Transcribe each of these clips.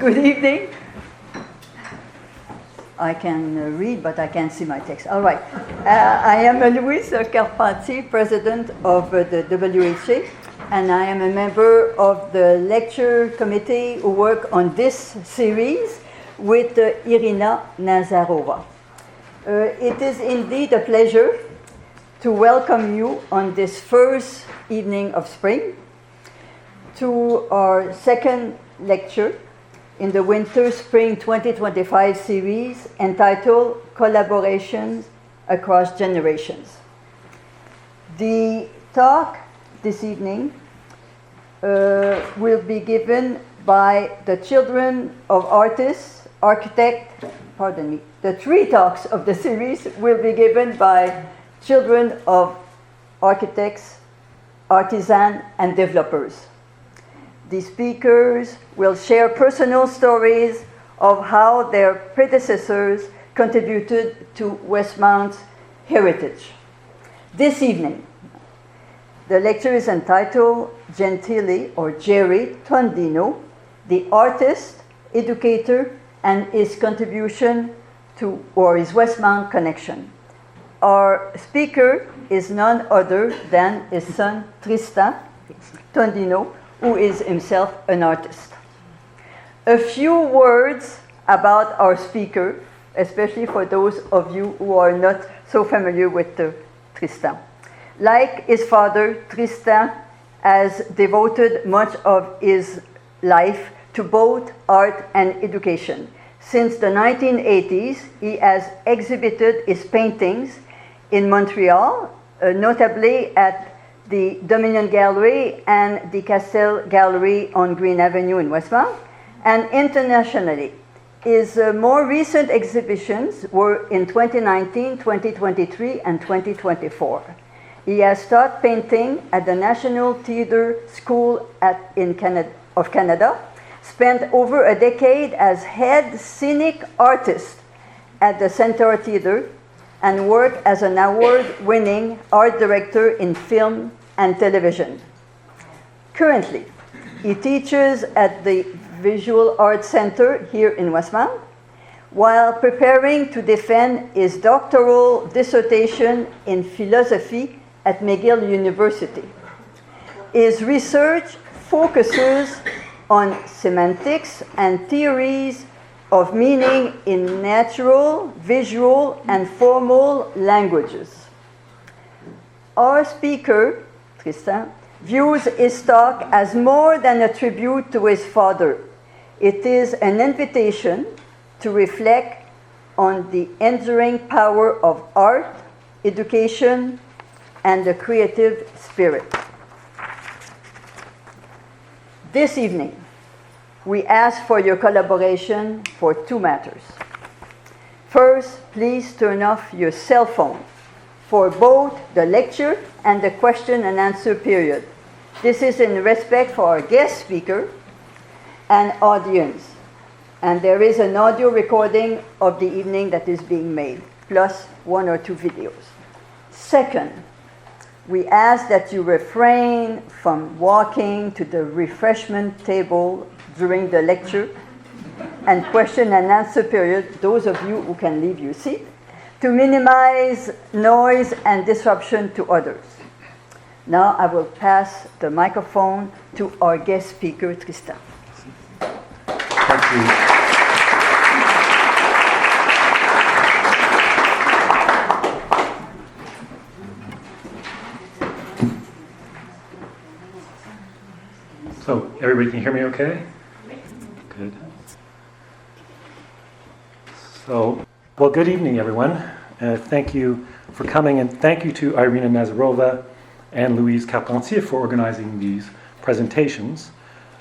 Good evening. I can read, but I can't see my text. All right. I am Louise Carpentier, president of the R.C.A, and I am a member of the lecture committee who work on this series with Irina Nazarova. It is indeed a pleasure to welcome you on this first evening of spring to our second lecture in the Winter-Spring 2025 series entitled Collaborations Across Generations. The talk this evening will be given by the children of artists, the three talks of the series will be given by children of architects, artisans, and developers. The speakers will share personal stories of how their predecessors contributed to Westmount's heritage. This evening, the lecture is entitled Gentile or Jerry Tondino, the artist, educator, and his contribution to or his Westmount connection. Our speaker is none other than his son Tristan Tondino, who is himself an artist. A few words about our speaker, especially for those of you who are not so familiar with Tristan. Like his father, Tristan has devoted much of his life to both art and education. Since the 1980s, he has exhibited his paintings in Montreal, notably at the Dominion Gallery and the Castel Gallery on Green Avenue in Westmount, and internationally. His more recent exhibitions were in 2019, 2023, and 2024. He has taught painting at the National Theatre School of Canada, spent over a decade as head scenic artist at the Centaur Theatre, and worked as an award-winning art director in film and television. Currently, he teaches at the Visual Arts Center here in Westmount, while preparing to defend his doctoral dissertation in philosophy at McGill University. His research focuses on semantics and theories of meaning in natural, visual, and formal languages. Our speaker, Tristan, views his talk as more than a tribute to his father. It is an invitation to reflect on the enduring power of art, education, and the creative spirit. This evening, we ask for your collaboration for two matters. First, please turn off your cell phone for both the lecture and the question and answer period. This is in respect for our guest speaker and audience. And there is an audio recording of the evening that is being made, plus one or two videos. Second, we ask that you refrain from walking to the refreshment table during the lecture and question and answer period, those of you who can leave your seat, to minimize noise and disruption to others. Now I will pass the microphone to our guest speaker, Tristan. Thank you. So, everybody can hear me okay? Good. So, well, good evening, everyone. Thank you for coming, and thank you to Irina Nazarova and Louise Carpentier for organizing these presentations.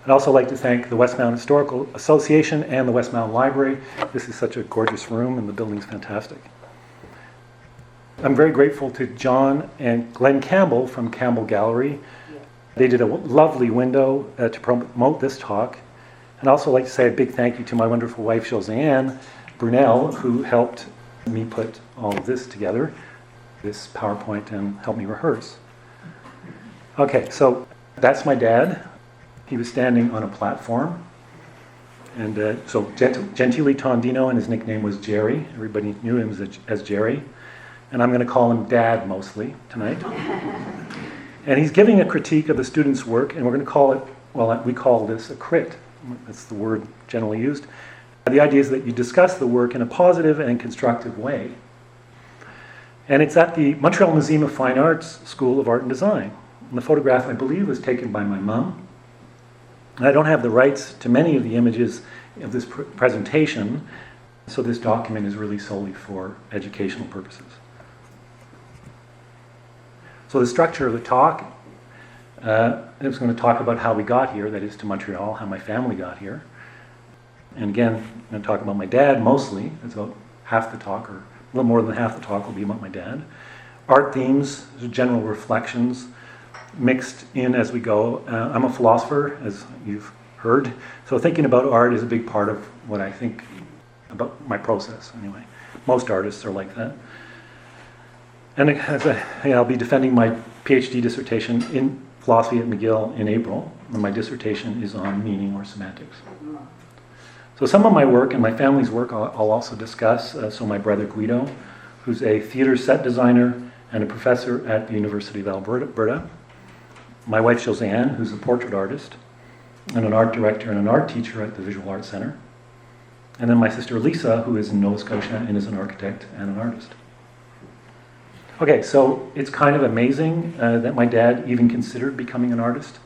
I'd also like to thank the Westmount Historical Association and the Westmount Library. This is such a gorgeous room, and the building's fantastic. I'm very grateful to John and Glenn Campbell from Campbell Gallery. They did a lovely window to promote this talk. And I'd also like to say a big thank you to my wonderful wife, Josiane Brunel, who helped me put all of this together, this PowerPoint, and helped me rehearse. Okay, so that's my dad. He was standing on a platform. And so Gentile Tondino, and his nickname was Jerry. Everybody knew him as Jerry. And I'm going to call him Dad mostly tonight. And he's giving a critique of the student's work, and we're going to call it, well, we call this a crit. That's the word generally used. The idea is that you discuss the work in a positive and constructive way. And it's at the Montreal Museum of Fine Arts School of Art and Design. And the photograph, I believe, was taken by my mom. And I don't have the rights to many of the images of this presentation, so this document is really solely for educational purposes. So the structure of the talk, I was going to talk about how we got here, that is to Montreal, how my family got here. And again, I'm going to talk about my dad mostly. It's about half the talk, or a little more than half the talk will be about my dad. Art themes, general reflections, mixed in as we go. I'm a philosopher, as you've heard, so thinking about art is a big part of what I think about my process, anyway. Most artists are like that. And I'll be defending my PhD dissertation in philosophy at McGill in April, and my dissertation is on meaning or semantics. So some of my work and my family's work I'll also discuss. So my brother Guido, who's a theater set designer and a professor at the University of Alberta. My wife Josiane, who's a portrait artist and an art director and an art teacher at the Visual Arts Centre. And then my sister Lisa, who is in Nova Scotia and is an architect and an artist. Okay, so it's kind of amazing that my dad even considered becoming an artist,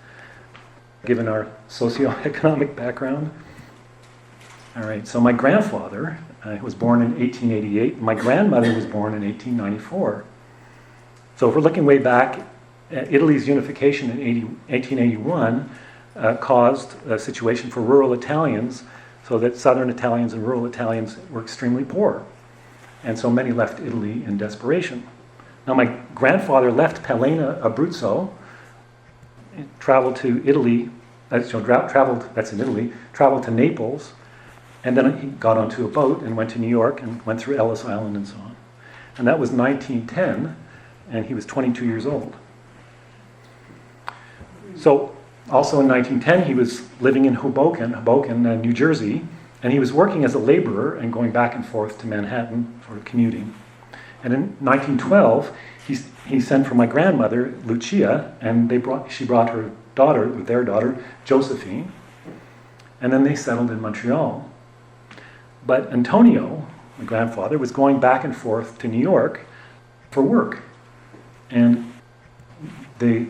given our socioeconomic background. All right, so my grandfather was born in 1888. My grandmother was born in 1894. So if we're looking way back, Italy's unification in 1881 caused a situation for rural Italians, so that southern Italians and rural Italians were extremely poor. And so many left Italy in desperation. Now my grandfather left Palena Abruzzo, traveled to Italy, that's in Italy, traveled to Naples, and then he got onto a boat and went to New York and went through Ellis Island and so on. And that was 1910, and he was 22 years old. So also in 1910, he was living in Hoboken, New Jersey, and he was working as a laborer and going back and forth to Manhattan, sort of commuting. And in 1912, he sent for my grandmother, Lucia, and she brought their daughter, Josephine, and then they settled in Montreal. But Antonio, my grandfather, was going back and forth to New York for work. And the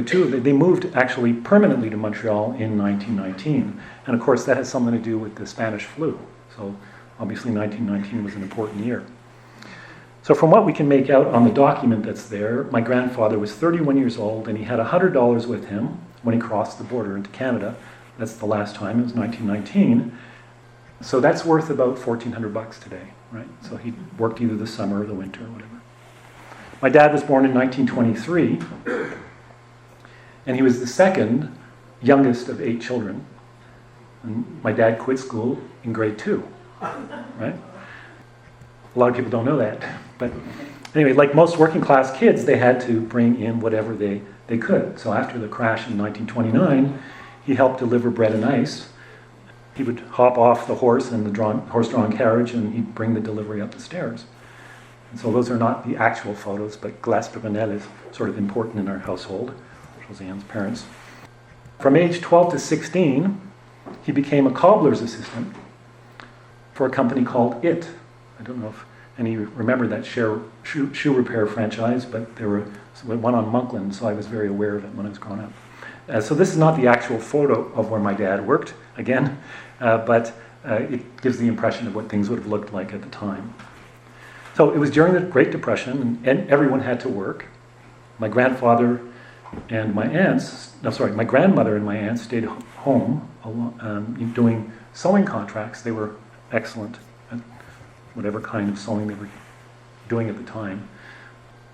two of them, they moved actually permanently to Montreal in 1919. And of course that has something to do with the Spanish flu. So obviously 1919 was an important year. So from what we can make out on the document that's there, my grandfather was 31 years old and he had $100 with him when he crossed the border into Canada. That's the last time, it was 1919. So that's worth about $1,400 today, right? So he worked either the summer or the winter or whatever. My dad was born in 1923, and he was the second youngest of 8 children. And my dad quit school in grade 2, right? A lot of people don't know that. But anyway, like most working class kids, they had to bring in whatever they could. So after the crash in 1929, he helped deliver bread and ice. He would hop off the horse in the horse-drawn carriage, and he'd bring the delivery up the stairs. And so those are not the actual photos, but Glace Brunel is sort of important in our household, Josiane's parents. From age 12 to 16, he became a cobbler's assistant for a company called IT. I don't know if any remember that shoe repair franchise, but there were one on Monkland, so I was very aware of it when I was growing up. So this is not the actual photo of where my dad worked, again, but it gives the impression of what things would have looked like at the time. So it was during the Great Depression, and everyone had to work. My grandmother and my aunt stayed home doing sewing contracts. They were excellent at whatever kind of sewing they were doing at the time,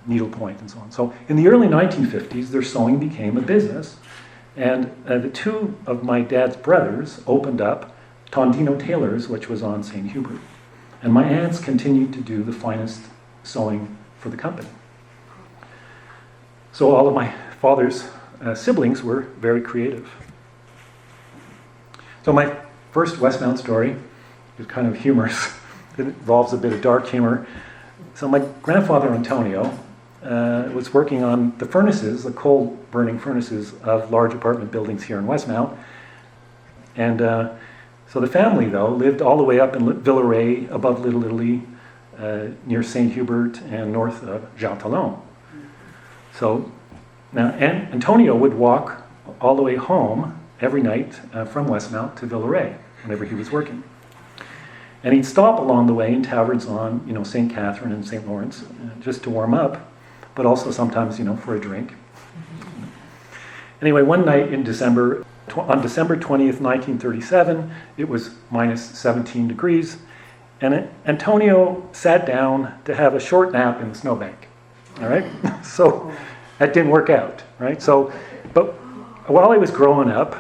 needlepoint and so on. So in the early 1950s, their sewing became a business, and the two of my dad's brothers opened up Tondino Tailors, which was on St. Hubert. And my aunts continued to do the finest sewing for the company. So all of my father's siblings were very creative. So my first Westmount story is kind of humorous. It involves a bit of dark humor. So my grandfather, Antonio, was working on the furnaces, the coal-burning furnaces of large apartment buildings here in Westmount. And so the family, though, lived all the way up in Villeray, above Little Italy, near St. Hubert and north of Gentile. So now Antonio would walk all the way home every night from Westmount to Villeray whenever he was working. And he'd stop along the way in taverns on, St. Catherine and St. Lawrence, just to warm up, but also sometimes, for a drink. Anyway, one night in December, on December 20th, 1937, it was minus 17 degrees, and Antonio sat down to have a short nap in the snowbank. All right? So that didn't work out, right? So, but while I was growing up,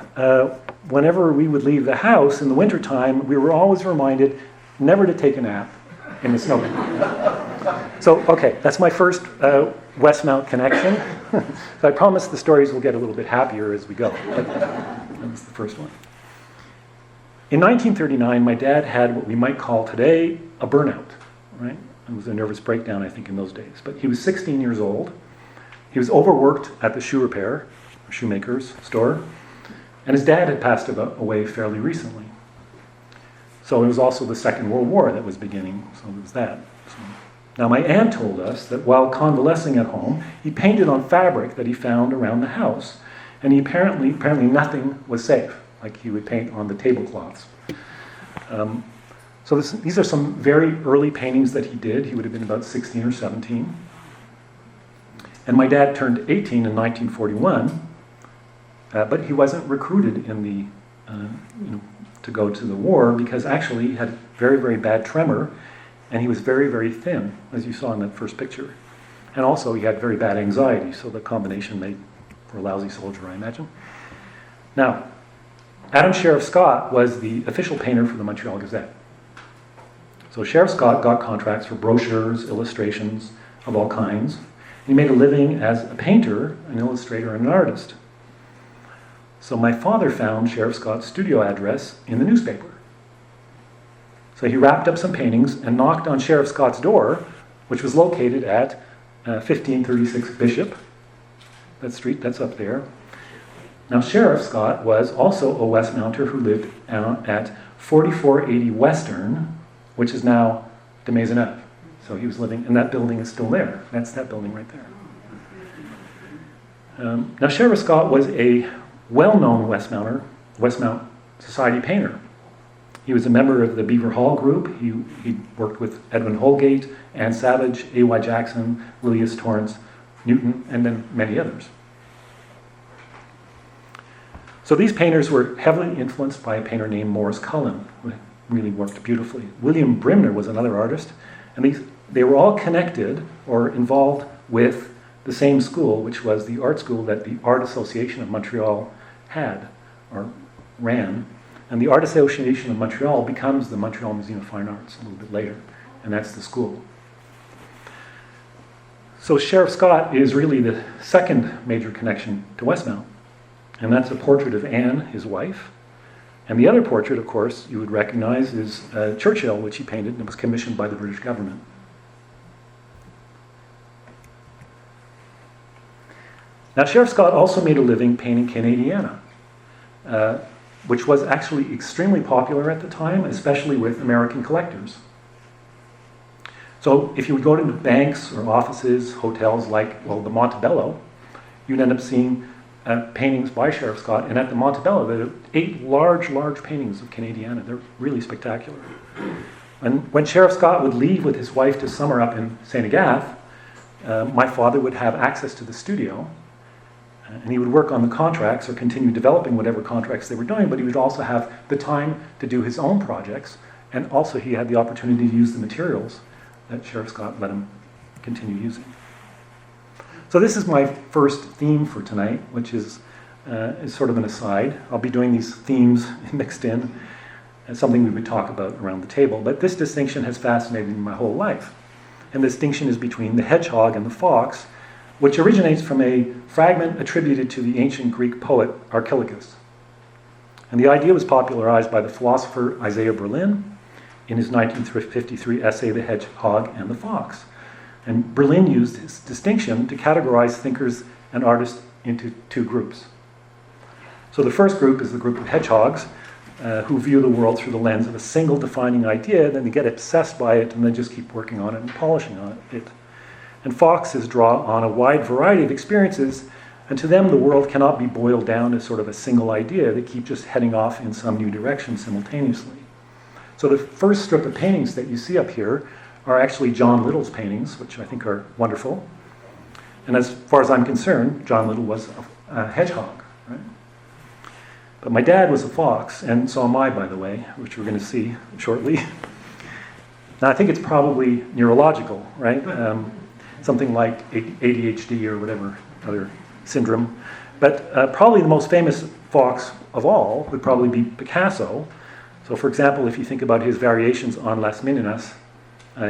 whenever we would leave the house in the wintertime, we were always reminded never to take a nap in the snowbank. So, okay, that's my first Westmount connection. So I promise the stories will get a little bit happier as we go. But that was the first one. In 1939, my dad had what we might call today a burnout, right? It was a nervous breakdown, I think, in those days. But he was 16 years old. He was overworked at the shoemaker's store, and his dad had passed away fairly recently. So it was also the Second World War that was beginning, so it was that. So, now my aunt told us that while convalescing at home, he painted on fabric that he found around the house, and he apparently nothing was safe, like he would paint on the tablecloths. So these are some very early paintings that he did. He would have been about 16 or 17. And my dad turned 18 in 1941, but he wasn't recruited in the, to go to the war because actually he had very, very bad tremor, and he was very, very thin, as you saw in that first picture. And also he had very bad anxiety, so the combination made for a lousy soldier, I imagine. Now, Adam Sheriff Scott was the official painter for the Montreal Gazette. So Sheriff Scott got contracts for brochures, illustrations of all kinds. He made a living as a painter, an illustrator, and an artist. So my father found Sheriff Scott's studio address in the newspaper. So he wrapped up some paintings and knocked on Sheriff Scott's door, which was located at 1536 Bishop. That street, that's up there. Now Sheriff Scott was also a Westmounter who lived at 4480 Western, which is now de Maisonneuve. So he was living, and that building is still there. That's that building right there. Now Sheriff Scott was a well-known Westmount Society painter. He was a member of the Beaver Hall group. He worked with Edwin Holgate, Anne Savage, A.Y. Jackson, Lilius Torrance, Newton, and then many others. So these painters were heavily influenced by a painter named Morris Cullen, who really worked beautifully. William Brimner was another artist, and they were all connected or involved with the same school, which was the art school that the Art Association of Montreal had or ran. And the Art Association of Montreal becomes the Montreal Museum of Fine Arts a little bit later, and that's the school. So Sheriff Scott is really the second major connection to Westmount, and that's a portrait of Anne, his wife. And the other portrait, of course, you would recognize is Churchill, which he painted and was commissioned by the British government. Now, Sheriff Scott also made a living painting Canadiana, which was actually extremely popular at the time, especially with American collectors. So if you would go to the banks or offices, hotels like, the Montebello, you'd end up seeing paintings by Sheriff Scott. And at the Montebello, there are 8 large paintings of Canadiana. They're really spectacular. And when Sheriff Scott would leave with his wife to summer up in St. Agathe, my father would have access to the studio, and he would work on the contracts or continue developing whatever contracts they were doing, but he would also have the time to do his own projects, and also he had the opportunity to use the materials that Sheriff Scott let him continue using. So this is my first theme for tonight, which is sort of an aside. I'll be doing these themes mixed in as something we would talk about around the table, but this distinction has fascinated me my whole life. And the distinction is between the hedgehog and the fox, which originates from a fragment attributed to the ancient Greek poet Archilochus. And the idea was popularized by the philosopher Isaiah Berlin in his 1953 essay, The Hedgehog and the Fox. And Berlin used his distinction to categorize thinkers and artists into two groups. So the first group is the group of hedgehogs who view the world through the lens of a single defining idea, then they get obsessed by it and then just keep working on it and polishing on it. And foxes draw on a wide variety of experiences, and to them the world cannot be boiled down to sort of a single idea. They keep just heading off in some new direction simultaneously. So the first strip of paintings that you see up here are actually John Little's paintings, which I think are wonderful. And as far as I'm concerned, John Little was a hedgehog, right? But my dad was a fox, and so am I, by the way, which we're going to see shortly. Now, I think it's probably neurological, right? Something like ADHD or whatever other syndrome. But probably the most famous fox of all would probably be Picasso. So, for example, if you think about his variations on Las Meninas,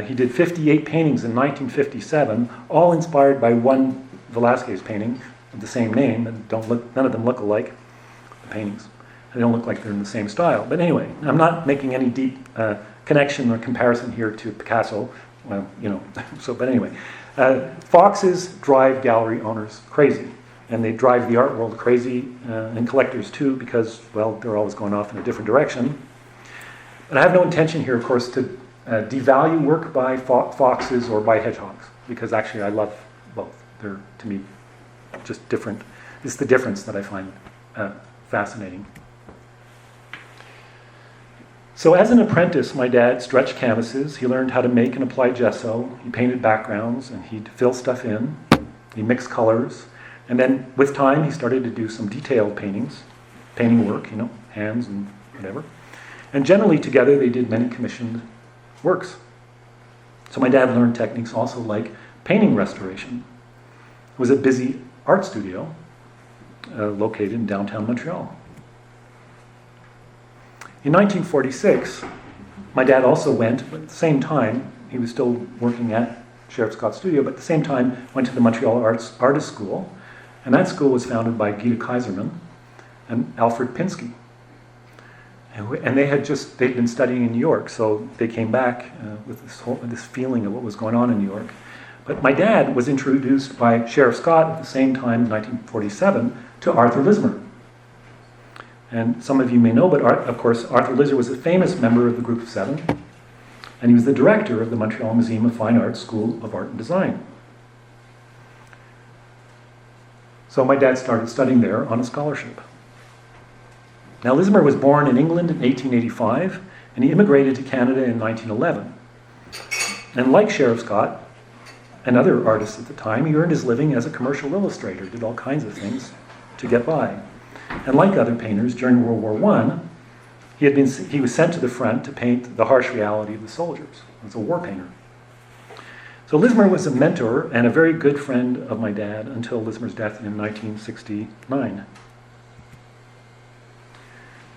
he did 58 paintings in 1957, all inspired by one Velázquez painting of the same name, and none of them look alike. Paintings. They don't look like they're in the same style. But anyway, I'm not making any deep connection or comparison here to Picasso. Well, but anyway. Foxes drive gallery owners crazy. And they drive the art world crazy, and collectors too, because, well, they're always going off in a different direction. But I have no intention here, of course, to devalue work by foxes or by hedgehogs, because actually I love both. They're, to me, just different. It's the difference that I find fascinating. So as an apprentice, my dad stretched canvases. He learned how to make and apply gesso. He painted backgrounds, and he'd fill stuff in. He mixed colors. And then with time, he started to do some detailed painting work, hands and whatever. And generally together, they did many commissioned works. So my dad learned techniques also like painting restoration. It was a busy art studio located in downtown Montreal. In 1946, my dad also went, but at the same time, he was still working at Sheriff Scott's studio, but at the same time went to the Montreal Artist School, and that school was founded by Guido Kaiserman and Alfred Pinsky. And they'd been studying in New York, so they came back with this feeling of what was going on in New York. But my dad was introduced by Sheriff Scott at the same time, in 1947, to Arthur Lismer. And some of you may know, but of course, Arthur Lismer was a famous member of the Group of Seven, and he was the director of the Montreal Museum of Fine Arts School of Art and Design. So my dad started studying there on a scholarship. Now, Lismer was born in England in 1885, and he immigrated to Canada in 1911. And like Sheriff Scott and other artists at the time, he earned his living as a commercial illustrator, did all kinds of things to get by. And like other painters, during World War I, he was sent to the front to paint the harsh reality of the soldiers. He was a war painter. So Lismer was a mentor and a very good friend of my dad until Lismer's death in 1969.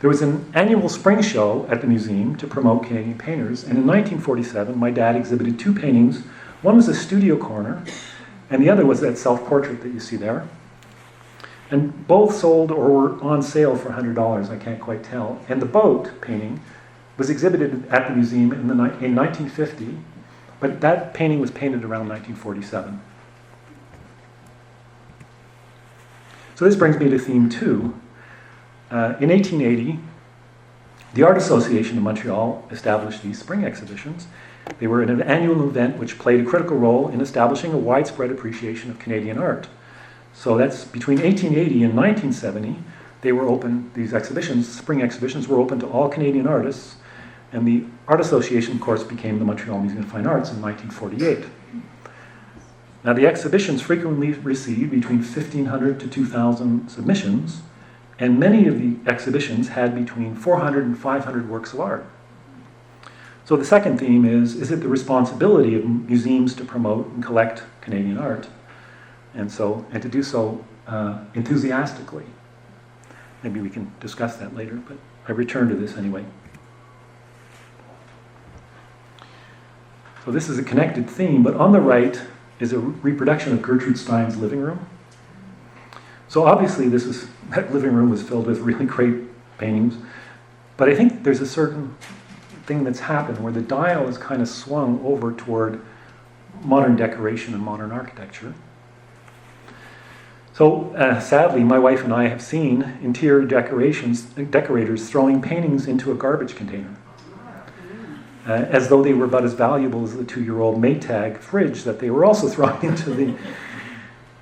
There was an annual spring show at the museum to promote Canadian painters, and in 1947, my dad exhibited two paintings. One was a studio corner, and the other was that self-portrait that you see there. And both sold or were on sale for $100, I can't quite tell. And the boat painting was exhibited at the museum in 1950, but that painting was painted around 1947. So this brings me to theme 2. In 1880, the Art Association of Montreal established these spring exhibitions. They were an annual event which played a critical role in establishing a widespread appreciation of Canadian art. So that's between 1880 and 1970, they were open, these exhibitions, spring exhibitions, were open to all Canadian artists, and the Art Association, of course, became the Montreal Museum of Fine Arts in 1948. Now, the exhibitions frequently received between 1,500 to 2,000 submissions, and many of the exhibitions had between 400 and 500 works of art. So the second theme is it the responsibility of museums to promote and collect Canadian art? And to do so enthusiastically. Maybe we can discuss that later, but I return to this anyway. So this is a connected theme, but on the right is a reproduction of Gertrude Stein's living room. So obviously that living room was filled with really great paintings. But I think there's a certain thing that's happened where the dial is kind of swung over toward modern decoration and modern architecture. So sadly, my wife and I have seen interior decorators throwing paintings into a garbage container, as though they were about as valuable as the 2-year-old Maytag fridge that they were also throwing into the,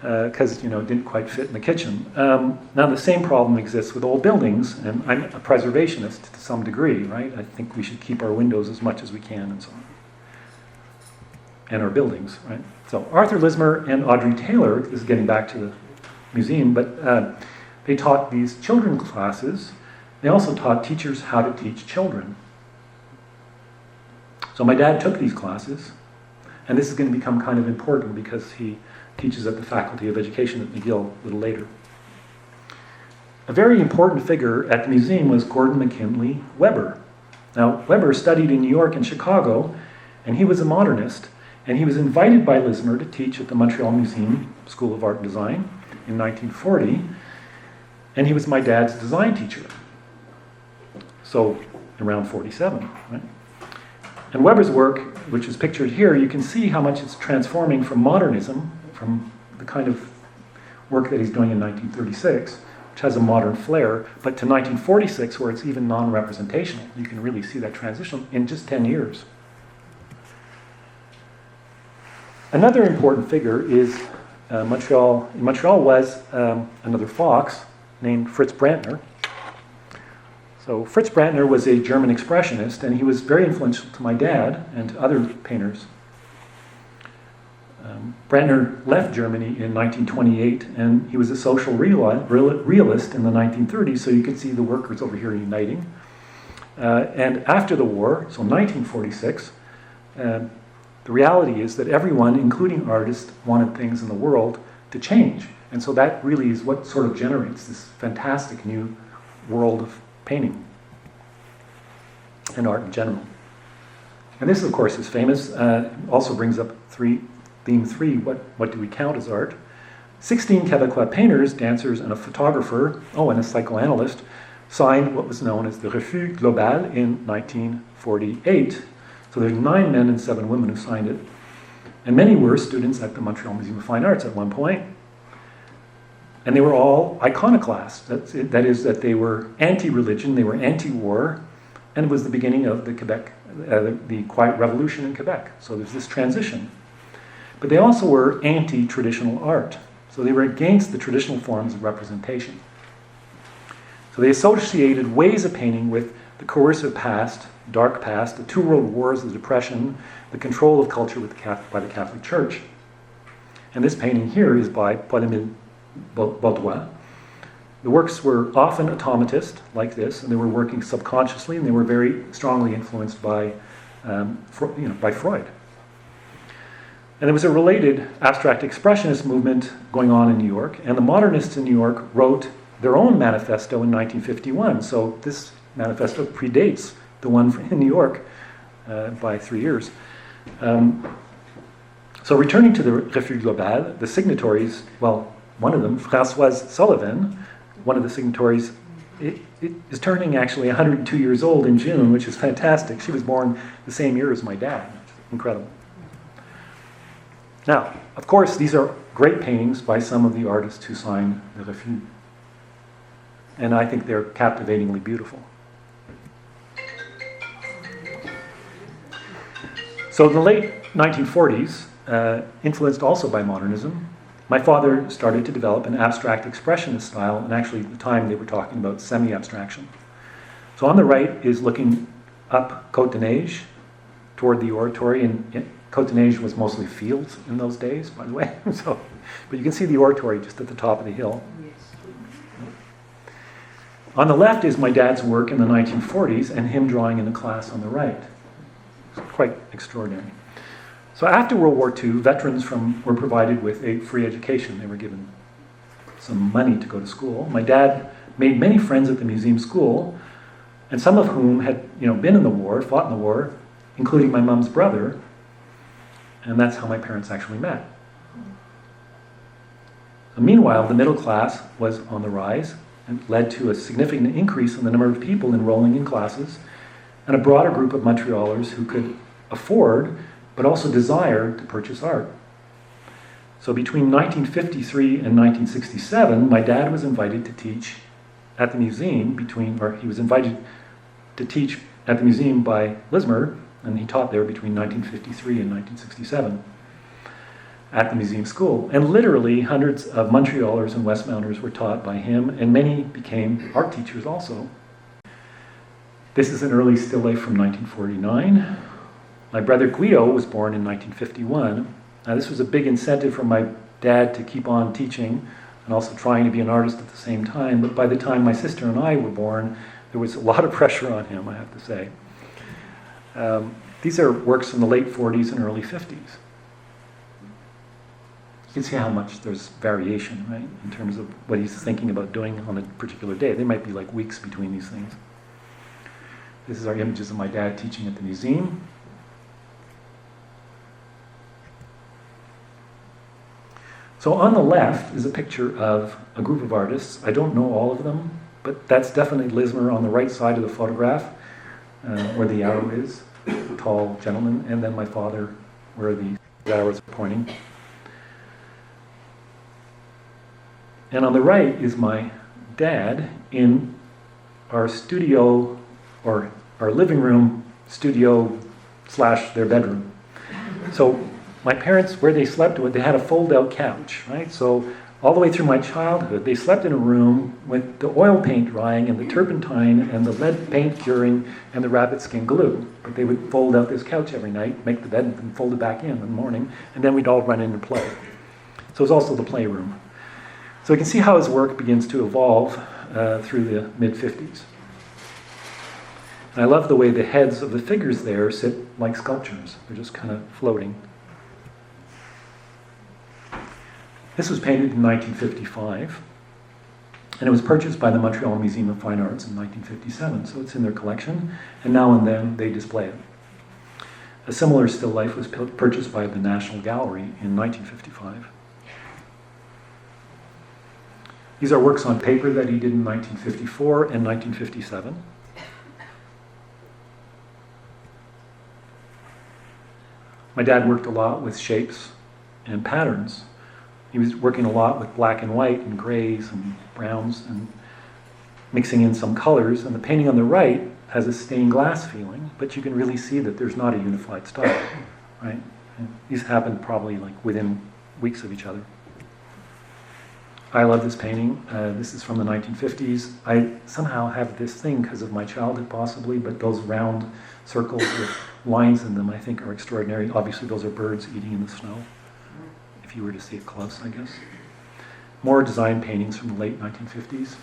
because it didn't quite fit in the kitchen. Now the same problem exists with old buildings, and I'm a preservationist to some degree, right? I think we should keep our windows as much as we can and so on. And our buildings, right? So Arthur Lismer and Audrey Taylor, this is getting back to the museum, but they taught these children classes. They also taught teachers how to teach children. So my dad took these classes, and this is going to become kind of important because he teaches at the Faculty of Education at McGill a little later. A very important figure at the museum was Gordon McKinley Weber. Now, Weber studied in New York and Chicago, and he was a modernist, and he was invited by Lismer to teach at the Montreal Museum School of Art and Design in 1940, and he was my dad's design teacher. So, around 47, right? And Weber's work, which is pictured here, you can see how much it's transforming from modernism, from the kind of work that he's doing in 1936, which has a modern flair, but to 1946, where it's even non-representational. You can really see that transition in just 10 years. Another important figure is Montreal. In Montreal was another Fox named Fritz Brantner. So Fritz Brantner was a German expressionist, and he was very influential to my dad and to other painters. Brantner left Germany in 1928, and he was a social realist in the 1930s, so you can see the workers over here uniting. And after the war, so 1946, the reality is that everyone, including artists, wanted things in the world to change. And so that really is what sort of generates this fantastic new world of painting and art in general. And this, of course, is famous. Also brings up theme 3, what do we count as art? 16 Quebecois painters, dancers, and a photographer, and a psychoanalyst, signed what was known as the Refus Global in 1948. So there's 9 men and 7 women who signed it. And many were students at the Montreal Museum of Fine Arts at one point. And they were all iconoclasts. That is, that they were anti-religion, they were anti-war, and it was the beginning of the Quiet Revolution in Quebec. So there's this transition. But they also were anti-traditional art. So they were against the traditional forms of representation. So they associated ways of painting with the coercive past, dark past, the 2 world wars, the Depression, the control of culture by the Catholic Church. And this painting here is by Paul-Émile Baudoin. The works were often automatist, like this, and they were working subconsciously, and they were very strongly influenced by Freud. And there was a related abstract expressionist movement going on in New York, and the modernists in New York wrote their own manifesto in 1951. So this manifesto predates the one in New York by 3 years. So returning to the Refus Global, the signatories, one of them, Françoise Sullivan, one of the signatories, it is turning actually 102 years old in June, which is fantastic. She was born the same year as my dad. Incredible. Now, of course, these are great paintings by some of the artists who signed the Refus. And I think they're captivatingly beautiful. So in the late 1940s, influenced also by modernism, my father started to develop an abstract expressionist style, and actually at the time they were talking about semi-abstraction. So on the right is looking up Côte de Neige toward the oratory, and Côte de Neige was mostly fields in those days, by the way. But you can see the oratory just at the top of the hill. On the left is my dad's work in the 1940s, and him drawing in the class on the right. It's quite extraordinary. So after World War II, veterans were provided with a free education. They were given some money to go to school. My dad made many friends at the museum school, and some of whom had been in the war, fought in the war, including my mom's brother, and that's how my parents actually met. So meanwhile, the middle class was on the rise, It led to a significant increase in the number of people enrolling in classes and a broader group of Montrealers who could afford but also desire to purchase art. So between 1953 and 1967, my dad was invited to teach at the museum he was invited to teach at the museum by Lismer, and he taught there between 1953 and 1967 at the museum school. And literally hundreds of Montrealers and Westmounters were taught by him, and many became art teachers also. This is an early still life from 1949. My brother Guido was born in 1951. Now this was a big incentive for my dad to keep on teaching and also trying to be an artist at the same time. But by the time my sister and I were born, there was a lot of pressure on him, I have to say. These are works from the late 40s and early 50s. You can see how much there's variation, right, in terms of what he's thinking about doing on a particular day. There might be like weeks between these things. This is our images of my dad teaching at the museum. So on the left is a picture of a group of artists. I don't know all of them, but that's definitely Lismer on the right side of the photograph, where the arrow is, a tall gentleman, and then my father, where the arrows are pointing. And on the right is my dad in our studio, or our living room studio / their bedroom. So my parents, where they slept, they had a fold-out couch, right? So all the way through my childhood, they slept in a room with the oil paint drying and the turpentine and the lead paint curing and the rabbit skin glue. But they would fold out this couch every night, make the bed, and fold it back in the morning, and then we'd all run in and play. So it was also the playroom. So you can see how his work begins to evolve through the mid-50s. And I love the way the heads of the figures there sit like sculptures. They're just kind of floating. This was painted in 1955, and it was purchased by the Montreal Museum of Fine Arts in 1957, so it's in their collection, and now and then they display it. A similar still life was purchased by the National Gallery in 1955. These are works on paper that he did in 1954 and 1957. My dad worked a lot with shapes and patterns. He was working a lot with black and white and grays and browns and mixing in some colors. And the painting on the right has a stained glass feeling, but you can really see that there's not a unified style, right? And these happened probably like within weeks of each other. I love this painting. This is from the 1950s. I somehow have this thing because of my childhood possibly, but those round circles with lines in them I think are extraordinary. Obviously those are birds eating in the snow, if you were to see it close, I guess. More design paintings from the late 1950s.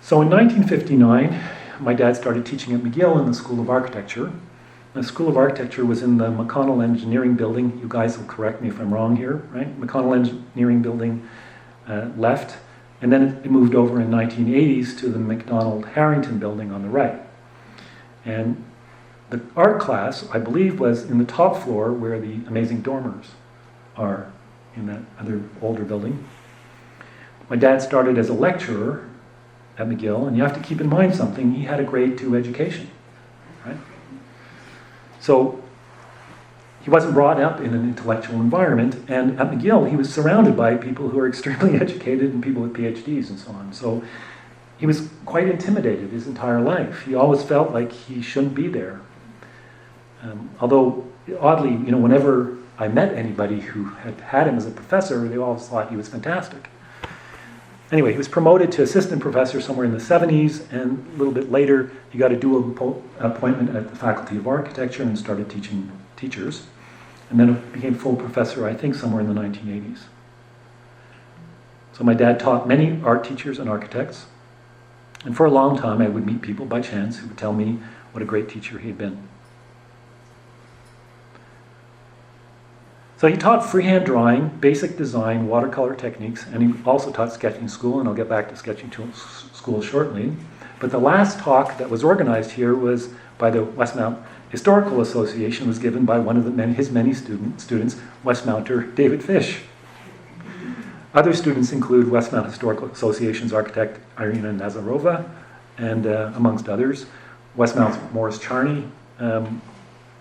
So in 1959, my dad started teaching at McGill in the School of Architecture. The School of Architecture was in the McConnell Engineering Building. You guys will correct me if I'm wrong here, right? McConnell Engineering Building left, and then it moved over in 1980s to the McDonald Harrington Building on the right. And the art class, I believe, was in the top floor where the amazing dormers are in that other older building. My dad started as a lecturer at McGill, and you have to keep in mind something. He had a grade 2 education, right? So he wasn't brought up in an intellectual environment, and at McGill he was surrounded by people who are extremely educated and people with PhDs and so on. So he was quite intimidated his entire life. He always felt like he shouldn't be there. Although, oddly, whenever I met anybody who had him as a professor, they always thought he was fantastic. Anyway, he was promoted to assistant professor somewhere in the 70s, and a little bit later, he got a dual appointment at the Faculty of Architecture and started teaching teachers. And then became full professor, I think, somewhere in the 1980s. So my dad taught many art teachers and architects. And for a long time, I would meet people by chance who would tell me what a great teacher he had been. So he taught freehand drawing, basic design, watercolor techniques, and he also taught sketching school, and I'll get back to sketching school shortly. But the last talk that was organized here was by the Westmount Historical Association, was given by one of his many students, Westmounter David Fish. Other students include Westmount Historical Association's architect Irina Nazarova, and amongst others, Westmount's Morris Charney, and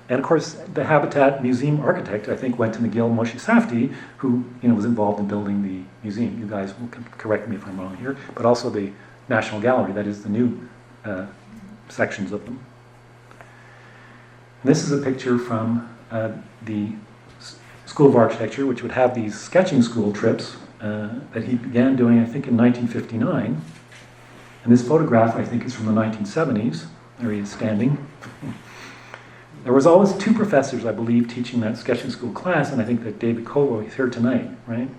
of course the Habitat Museum architect, I think, went to McGill, Moshe Safdie, who was involved in building the museum. You guys will correct me if I'm wrong here, but also the National Gallery, that is the new sections of them. And this is a picture from the School of Architecture, which would have these sketching school trips that he began doing, I think, in 1959. And this photograph, I think, is from the 1970s. There he is standing. There was always two professors, I believe, teaching that sketching school class, and I think that David Colwell is here tonight, right?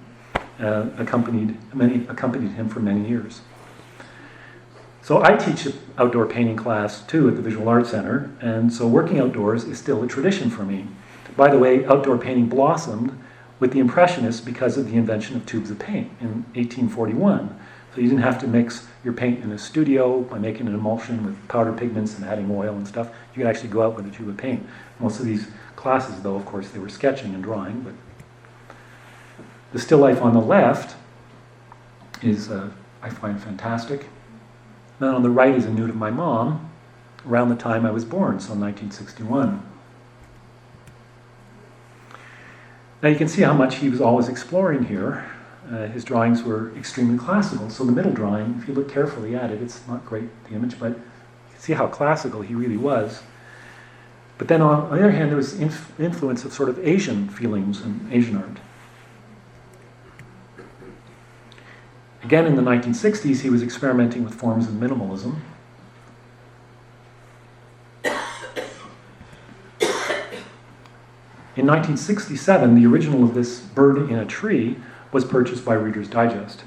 Accompanied him for many years. So I teach an outdoor painting class, too, at the Visual Arts Center, and so working outdoors is still a tradition for me. By the way, outdoor painting blossomed with the Impressionists because of the invention of tubes of paint in 1841. So you didn't have to mix your paint in a studio by making an emulsion with powder pigments and adding oil and stuff. You could actually go out with a tube of paint. Most of these classes, though, of course, they were sketching and drawing. But the still life on the left is, I find, fantastic. Then on the right is a nude of my mom around the time I was born, so 1961. Now you can see how much he was always exploring here. His drawings were extremely classical. So the middle drawing, if you look carefully at it, it's not great, the image, but you can see how classical he really was. But then on the other hand, there was influence of sort of Asian feelings and Asian art. Again, in the 1960s, he was experimenting with forms of minimalism. In 1967, the original of this bird in a tree was purchased by Reader's Digest.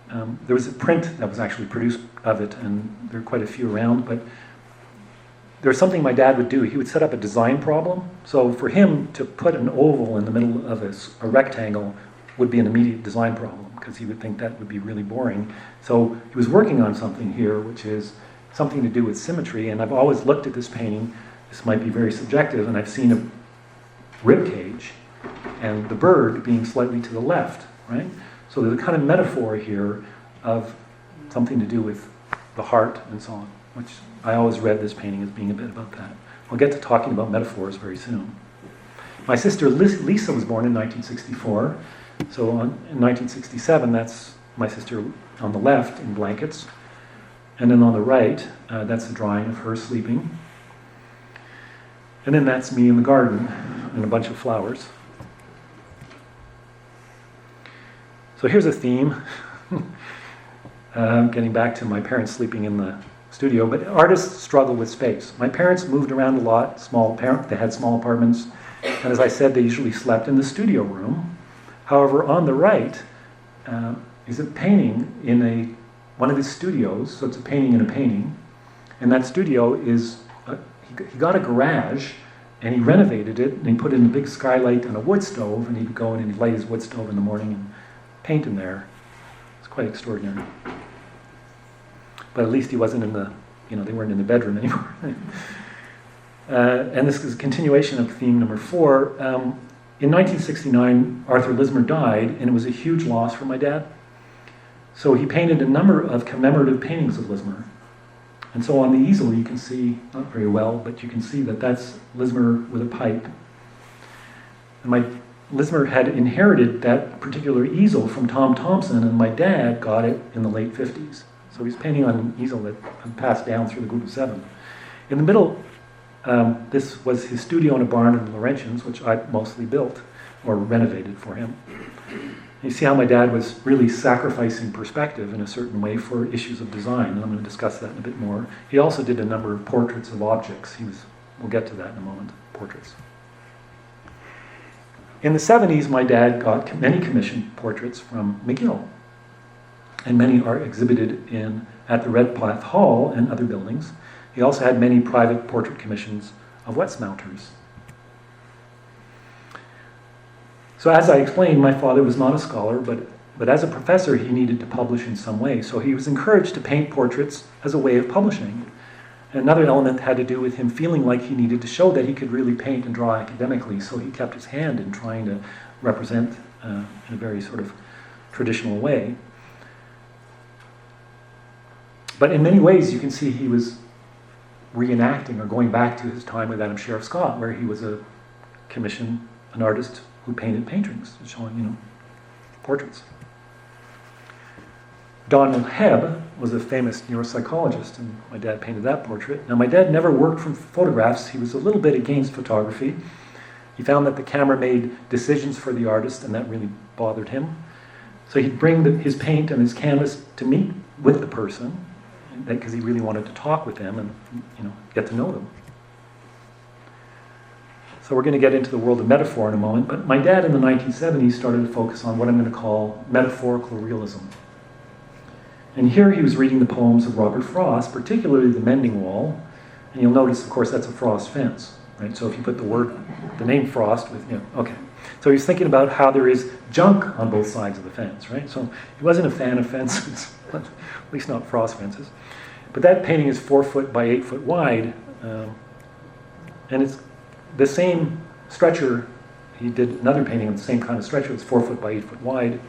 There was a print that was actually produced of it, and there are quite a few around, but there was something my dad would do. He would set up a design problem. So for him to put an oval in the middle of a rectangle would be an immediate design problem, because he would think that would be really boring. So he was working on something here, which is something to do with symmetry, and I've always looked at this painting. This might be very subjective, and I've seen a rib cage and the bird being slightly to the left, right? So there's a kind of metaphor here of something to do with the heart and so on, which I always read this painting as being a bit about that. We'll get to talking about metaphors very soon. My sister Lisa was born in 1964, so in 1967, that's my sister on the left in blankets, and then on the right, that's a drawing of her sleeping. And then that's me in the garden and a bunch of flowers. So here's a theme. Getting back to my parents sleeping in the studio, but artists struggle with space. My parents moved around a lot, they had small apartments, and as I said, they usually slept in the studio room. However, on the right is a painting in one of his studios, so it's a painting in a painting, and that studio is he got a garage, and he renovated it, and he put in a big skylight and a wood stove, and he'd go in and he'd light his wood stove in the morning and paint in there. It's quite extraordinary. But at least he wasn't in the, they weren't in the bedroom anymore. And this is a continuation of theme number 4. In 1969, Arthur Lismer died, and it was a huge loss for my dad. So he painted a number of commemorative paintings of Lismer. And so on the easel you can see, not very well, but you can see that that's Lismer with a pipe. And Lismer had inherited that particular easel from Tom Thompson, and my dad got it in the late 50s. So he's painting on an easel that passed down through the group of 7. In the middle, this was his studio in a barn in Laurentians, which I mostly built or renovated for him. You see how my dad was really sacrificing perspective in a certain way for issues of design, and I'm going to discuss that in a bit more. He also did a number of portraits of objects. We'll get to that in a moment, portraits. In the 70s, my dad got many commissioned portraits from McGill, and many are exhibited at the Redpath Hall and other buildings. He also had many private portrait commissions of Westmounters. So as I explained, my father was not a scholar, but as a professor, he needed to publish in some way. So he was encouraged to paint portraits as a way of publishing. Another element had to do with him feeling like he needed to show that he could really paint and draw academically, so he kept his hand in trying to represent in a very sort of traditional way. But in many ways, you can see he was reenacting or going back to his time with Adam Sheriff Scott, where he was an artist who painted paintings, showing, portraits. Donald Hebb was a famous neuropsychologist, and my dad painted that portrait. Now, my dad never worked from photographs. He was a little bit against photography. He found that the camera made decisions for the artist, and that really bothered him. So he'd bring his paint and his canvas to meet with the person, because he really wanted to talk with them and get to know them. So we're going to get into the world of metaphor in a moment, but my dad in the 1970s started to focus on what I'm going to call metaphorical realism. And here he was reading the poems of Robert Frost, particularly The Mending Wall, and you'll notice, of course, that's a Frost fence, right? So if you put the name Frost with, okay. So he's thinking about how there is junk on both sides of the fence, right? So he wasn't a fan of fences, at least not Frost fences. But that painting is 4 foot by 8 foot wide, and it's the same stretcher. He did another painting of the same kind of stretcher. It's 4 foot by 8 foot wide,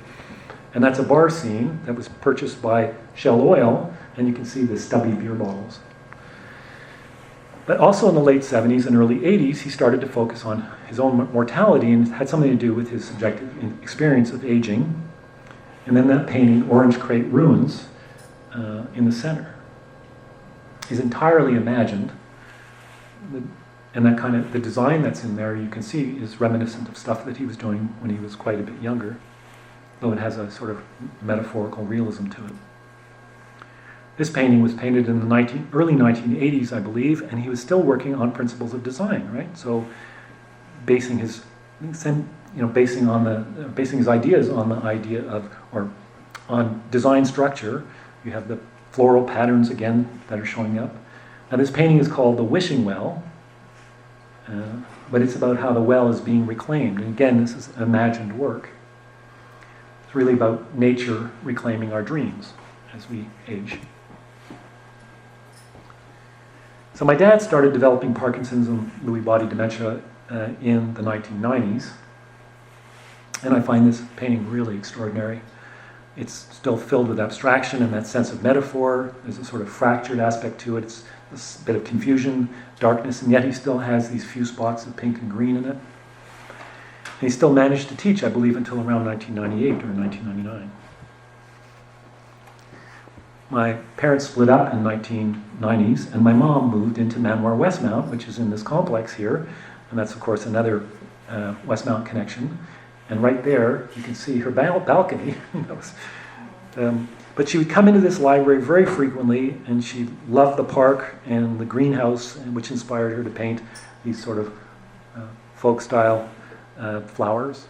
and that's a bar scene that was purchased by Shell Oil, and you can see the stubby beer bottles. But also in the late 70s and early 80s, he started to focus on his own mortality, and it had something to do with his subjective experience of aging. And then that painting, Orange Crate Ruins, in the center, is entirely imagined. And that kind of, the design that's in there, you can see, is reminiscent of stuff that he was doing when he was quite a bit younger, though it has a sort of metaphorical realism to it. This painting was painted in the early 1980s, I believe, and he was still working on principles of design, right? So basing his ideas on the idea of, or on design structure. You have the floral patterns again that are showing up. Now this painting is called The Wishing Well, but it's about how the well is being reclaimed. And again, this is imagined work. It's really about nature reclaiming our dreams as we age. So my dad started developing Parkinson's and Lewy body dementia in the 1990s. And I find this painting really extraordinary. It's still filled with abstraction and that sense of metaphor. There's a sort of fractured aspect to it. It's this bit of confusion, darkness, and yet he still has these few spots of pink and green in it. And he still managed to teach, I believe, until around 1998 or 1999. My parents split up in the 1990s, and my mom moved into Manoir Westmount, which is in this complex here. And that's, of course, another Westmount connection. And right there, you can see her balcony. But she would come into this library very frequently, and she loved the park and the greenhouse, which inspired her to paint these sort of folk-style flowers.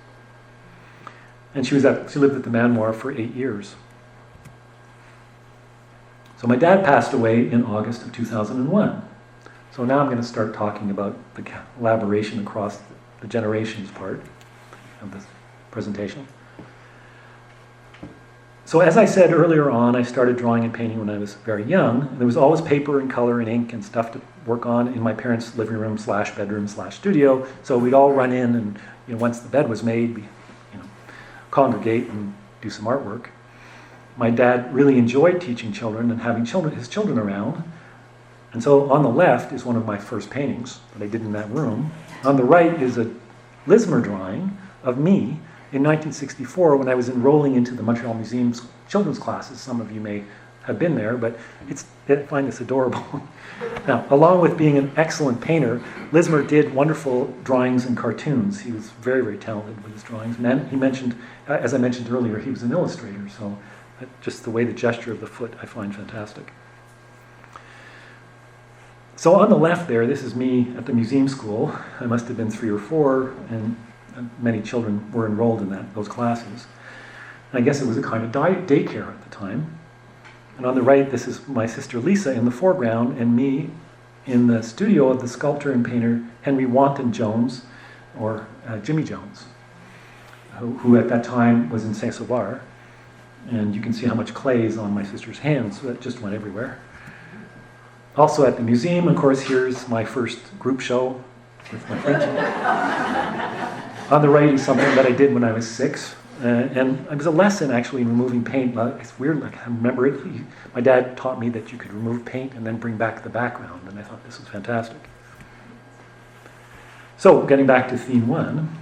And she lived at the Manoir for 8 years. So my dad passed away in August of 2001. So now I'm going to start talking about the collaboration across the generations part of this presentation. So as I said earlier on, I started drawing and painting when I was very young. And there was always paper and color and ink and stuff to work on in my parents' living room / bedroom / studio. So we'd all run in and once the bed was made, we congregate and do some artwork. My dad really enjoyed teaching children and having his children around. And so on the left is one of my first paintings that I did in that room. On the right is a Lismer drawing of me in 1964 when I was enrolling into the Montreal Museum's children's classes. Some of you may have been there, but I find this adorable. Now, along with being an excellent painter, Lismer did wonderful drawings and cartoons. He was very, very talented with his drawings. And he mentioned, as I mentioned earlier, he was an illustrator, so just the way the gesture of the foot I find fantastic. So on the left there, this is me at the museum school. I must have been 3 or 4, and many children were enrolled in those classes. And I guess it was a kind of daycare at the time. And on the right, this is my sister Lisa in the foreground, and me in the studio of the sculptor and painter Henry Wanton Jones, or Jimmy Jones, who at that time was in Saint-Sauveur. And you can see how much clay is on my sister's hands, so that just went everywhere. Also at the museum, of course, here's my first group show with my friends. On the right is something that I did when I was 6. And it was a lesson actually in removing paint. It's weird, like I remember it. My dad taught me that you could remove paint and then bring back the background, and I thought this was fantastic. So, getting back to theme 1,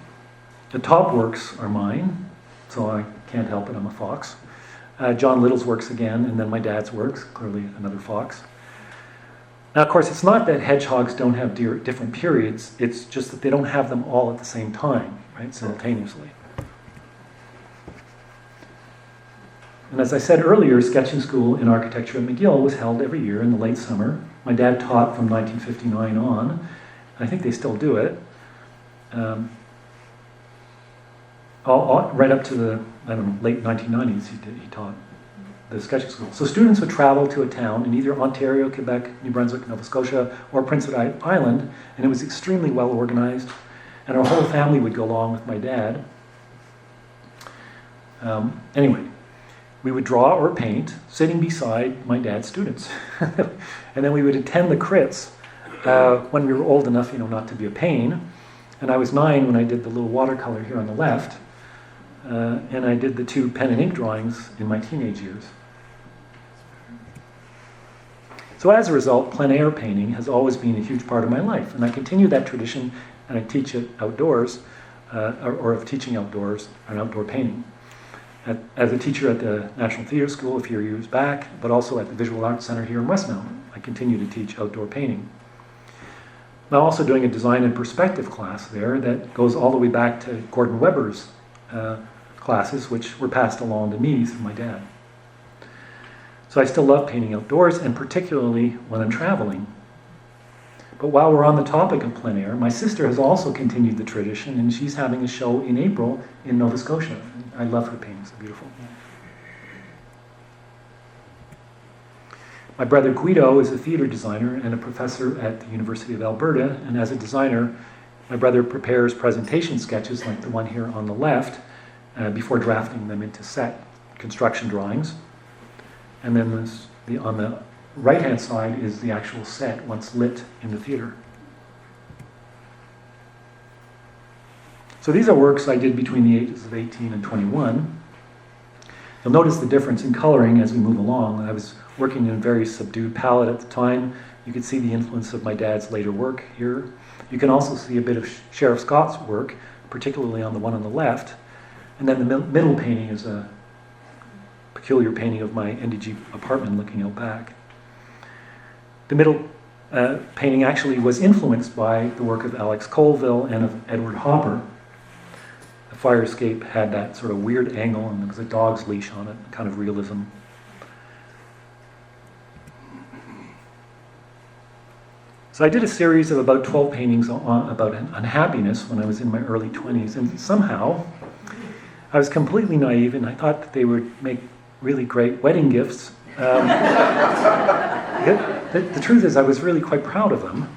the top works are mine, so I can't help it, I'm a fox. John Little's works again, and then my dad's works, clearly another fox. Now, of course, it's not that hedgehogs don't have different periods, it's just that they don't have them all at the same time, right, simultaneously. And as I said earlier, sketching school in architecture at McGill was held every year in the late summer. My dad taught from 1959 on, and I think they still do it. Right up to the late 1990s, he taught the sketching school. So students would travel to a town in either Ontario, Quebec, New Brunswick, Nova Scotia, or Prince Edward Island, and it was extremely well organized. And our whole family would go along with my dad. Anyway, we would draw or paint sitting beside my dad's students. And then we would attend the crits when we were old enough, not to be a pain. And I was 9 when I did the little watercolor here on the left. And I did the 2 pen and ink drawings in my teenage years. So as a result, plein air painting has always been a huge part of my life. And I continue that tradition, and I teach it outdoors, or of teaching outdoors, and outdoor painting. As a teacher at the National Theatre School a few years back, but also at the Visual Arts Centre here in Westmount, I continue to teach outdoor painting. I'm also doing a design and perspective class there that goes all the way back to Gordon Webber's classes, which were passed along to me through my dad. So I still love painting outdoors, and particularly when I'm traveling. But while we're on the topic of plein air, my sister has also continued the tradition, and she's having a show in April in Nova Scotia. I love her paintings, they're beautiful. My brother Guido is a theater designer and a professor at the University of Alberta, and as a designer, my brother prepares presentation sketches like the one here on the left before drafting them into set construction drawings. And then on the right-hand side is the actual set once lit in the theater. So these are works I did between the ages of 18 and 21. You'll notice the difference in coloring as we move along. I was working in a very subdued palette at the time. You can see the influence of my dad's later work here. You can also see a bit of Sheriff Scott's work, particularly on the one on the left. And then the middle painting is a peculiar painting of my NDG apartment looking out back. The middle painting actually was influenced by the work of Alex Colville and of Edward Hopper. The fire escape had that sort of weird angle, and there was a dog's leash on it, kind of realism. So I did a series of about 12 paintings about unhappiness when I was in my early 20s, and somehow I was completely naive, and I thought that they would make really great wedding gifts. The truth is I was really quite proud of them.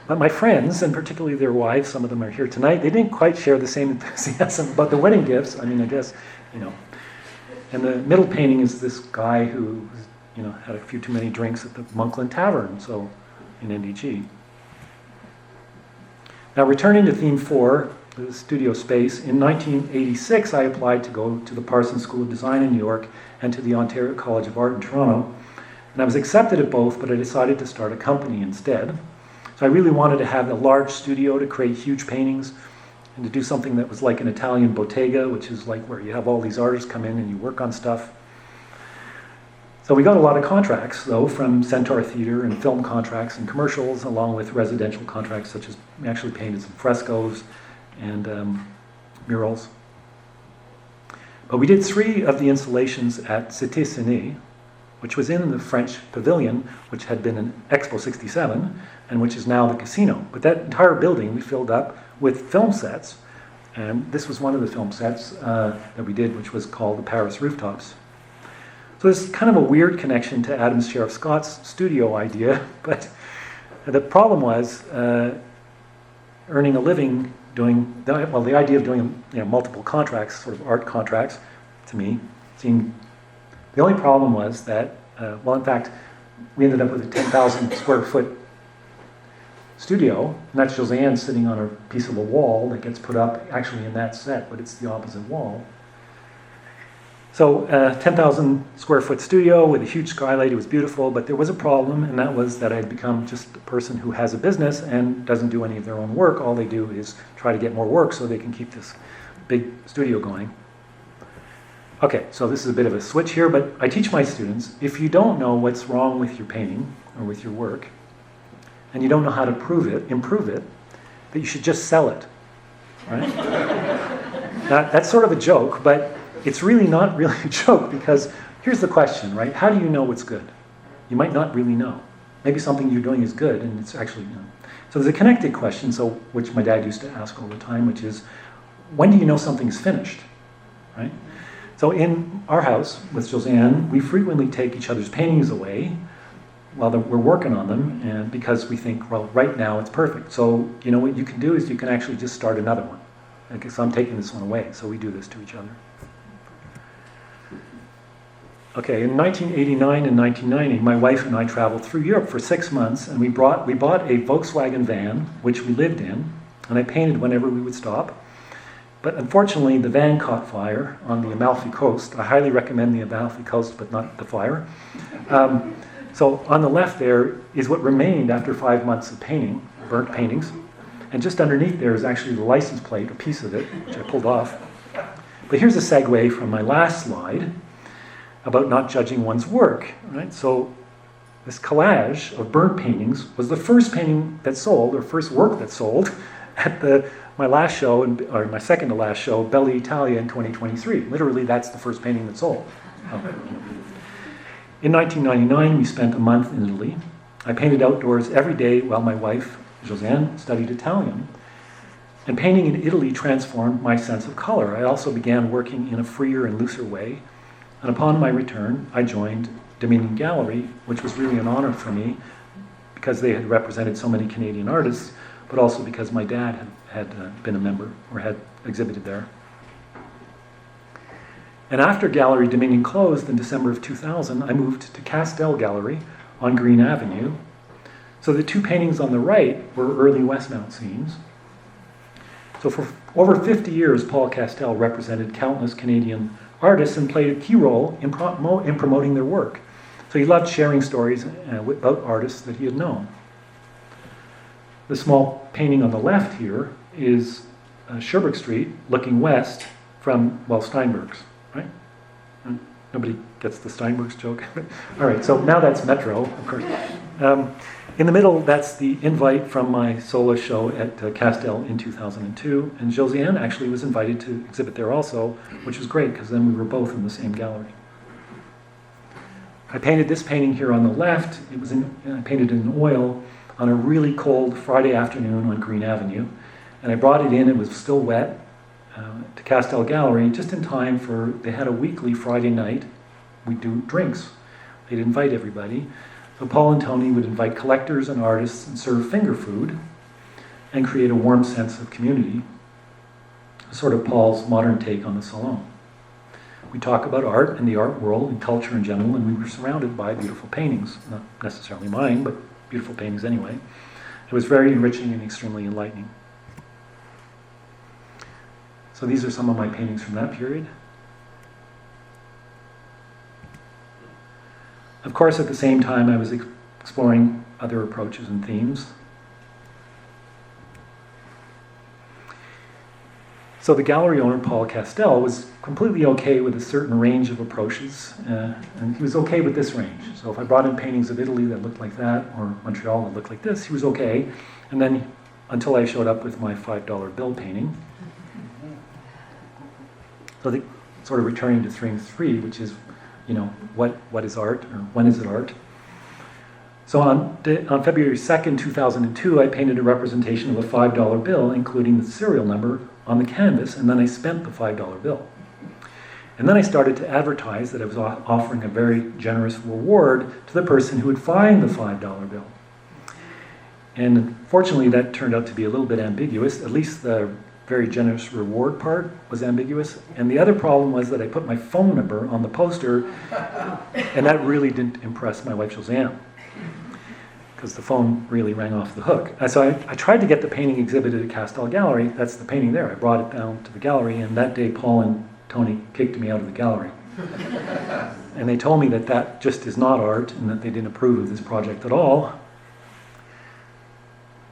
But my friends, and particularly their wives, some of them are here tonight, they didn't quite share the same enthusiasm about the wedding gifts. I mean, I guess, And the middle painting is this guy who had a few too many drinks at the Monkland Tavern, so in NDG. Now, returning to theme 4, the studio space, in 1986 I applied to go to the Parsons School of Design in New York and to the Ontario College of Art in Toronto. And I was accepted at both, but I decided to start a company instead. So I really wanted to have a large studio to create huge paintings and to do something that was like an Italian bottega, which is like where you have all these artists come in and you work on stuff. So we got a lot of contracts, though, from Centaur Theatre and film contracts and commercials, along with residential contracts, such as we actually painted some frescoes and murals. But we did 3 of the installations at Cité Ciné, which was in the French Pavilion, which had been an Expo 67, and which is now the casino. But that entire building we filled up with film sets, and this was one of the film sets that we did, which was called the Paris Rooftops. So there's kind of a weird connection to Adam Sheriff Scott's studio idea, but the problem was earning a living doing, the idea of doing multiple contracts, sort of art contracts, to me seemed, the only problem was that, in fact, we ended up with a 10,000 square foot studio, and that's Josiane sitting on a piece of a wall that gets put up actually in that set, but it's the opposite wall. So 10,000 square foot studio with a huge skylight. It was beautiful, but there was a problem, and that was that I had become just a person who has a business and doesn't do any of their own work. All they do is try to get more work so they can keep this big studio going. Okay, so this is a bit of a switch here, but I teach my students, if you don't know what's wrong with your painting or with your work, and you don't know how to improve it, that you should just sell it, right? That's sort of a joke, but it's really not really a joke, because here's the question, right? How do you know what's good? You might not really know. Maybe something you're doing is good, and it's actually, So there's a connected question, which my dad used to ask all the time, which is, when do you know something's finished, right? So in our house with Josiane, we frequently take each other's paintings away while we're working on them, and because we think, well, right now it's perfect. So what you can do is you can actually just start another one. Okay, so I'm taking this one away, so we do this to each other. Okay, in 1989 and 1990, my wife and I traveled through Europe for 6 months, and we bought a Volkswagen van, which we lived in, and I painted whenever we would stop. But unfortunately, the van caught fire on the Amalfi Coast. I highly recommend the Amalfi Coast, but not the fire. So on the left there is what remained after 5 months of painting, burnt paintings. And just underneath there is actually the license plate, a piece of it, which I pulled off. But here's a segue from my last slide about not judging one's work, right? So this collage of burnt paintings was the first painting that sold, or first work that sold, at my last show, or my second to last show, Bella Italia in 2023. Literally, that's the first painting that sold. In 1999, we spent a month in Italy. I painted outdoors every day while my wife, Josiane, studied Italian. And painting in Italy transformed my sense of color. I also began working in a freer and looser way. And upon my return, I joined Dominion Gallery, which was really an honor for me because they had represented so many Canadian artists, but also because my dad had been a member or had exhibited there. And after Gallery Dominion closed in December of 2000, I moved to Castell Gallery on Green Avenue. So the two paintings on the right were early Westmount scenes. So for over 50 years, Paul Castell represented countless Canadian artists and played a key role in promoting their work. So he loved sharing stories about artists that he had known. The small painting on the left here is Sherbrooke Street looking west from, Steinberg's, right? Nobody gets the Steinberg's joke? All right, so now that's Metro, of course. In the middle, that's the invite from my solo show at Castell in 2002, and Josiane actually was invited to exhibit there also, which was great, because then we were both in the same gallery. I painted this painting here on the left. I painted in oil on a really cold Friday afternoon on Green Avenue, and I brought it in, it was still wet, to Castell Gallery, just in time they had a weekly Friday night, we'd do drinks. They'd invite everybody. So Paul and Tony would invite collectors and artists and serve finger food and create a warm sense of community, sort of Paul's modern take on the salon. We talk about art and the art world and culture in general, and we were surrounded by beautiful paintings, not necessarily mine, but beautiful paintings anyway. It was very enriching and extremely enlightening. So these are some of my paintings from that period. Of course, at the same time, I was exploring other approaches and themes. So the gallery owner, Paul Castell, was completely okay with a certain range of approaches, and he was okay with this range. So if I brought in paintings of Italy that looked like that, or Montreal that looked like this, he was okay. And then, until I showed up with my $5 bill painting. So sort of returning to theme 3, which is, what is art, or when is it art? So on February 2nd, 2002, I painted a representation of a $5 bill, including the serial number, on the canvas, and then I spent the $5 bill. And then I started to advertise that I was offering a very generous reward to the person who would find the $5 bill. And unfortunately, that turned out to be a little bit ambiguous. At least the very generous reward part was ambiguous. And the other problem was that I put my phone number on the poster, and that really didn't impress my wife, Josiane. because the phone really rang off the hook. So I tried to get the painting exhibited at Castel Gallery. That's the painting there. I brought it down to the gallery, and that day Paul and Tony kicked me out of the gallery. And they told me that that just is not art and that they didn't approve of this project at all.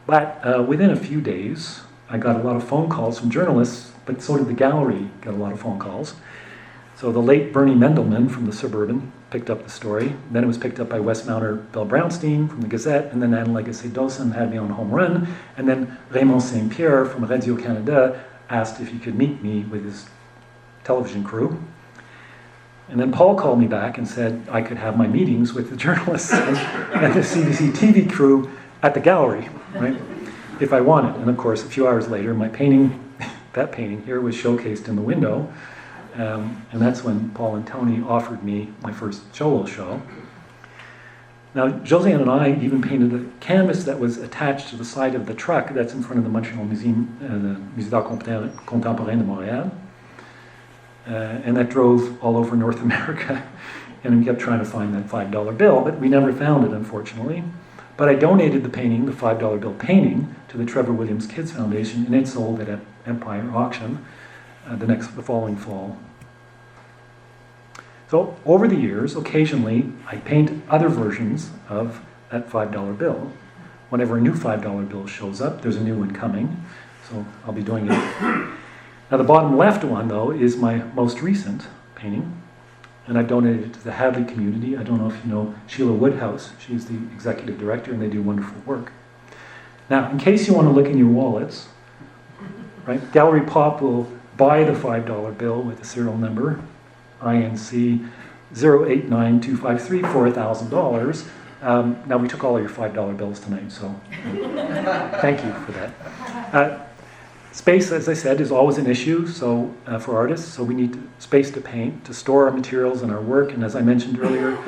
But within a few days, I got a lot of phone calls from journalists, but so did the gallery get a lot of phone calls. So the late Bernie Mendelman from the Suburban picked up the story. Then it was picked up by Westmounter Bill Brownstein from the Gazette, and then Anne Lagacé-Dawson had me on Home Run, and then Raymond Saint-Pierre from Radio-Canada asked if he could meet me with his television crew. And then Paul called me back and said I could have my meetings with the journalists and the CBC TV crew at the gallery, right, if I wanted. And of course, a few hours later, my painting, that painting here, was showcased in the window. And that's when Paul and Tony offered me my first Cholo show. Now, Josiane and I even painted a canvas that was attached to the side of the truck that's in front of the Montreal Museum, the Musée d'Art Contemporain de Montréal. And that drove all over North America. And we kept trying to find that $5 bill, but we never found it, unfortunately. But I donated the painting, the $5 bill painting, to the Trevor Williams Kids Foundation, and it sold at Empire Auction the following fall. So over the years, occasionally, I paint other versions of that $5 bill. Whenever a new $5 bill shows up, there's a new one coming, so I'll be doing it. Now the bottom left one, though, is my most recent painting, and I've donated it to the Hadley community. I don't know if you know Sheila Woodhouse. She's the executive director, and they do wonderful work. Now, in case you want to look in your wallets, right, Gallery Pop will buy the $5 bill with the serial number INC 089253 for $1,000. Now, we took all of your $5 bills tonight, so thank you for that. Space, as I said, is always an issue for artists, so we need space to paint, to store our materials and our work, and as I mentioned earlier,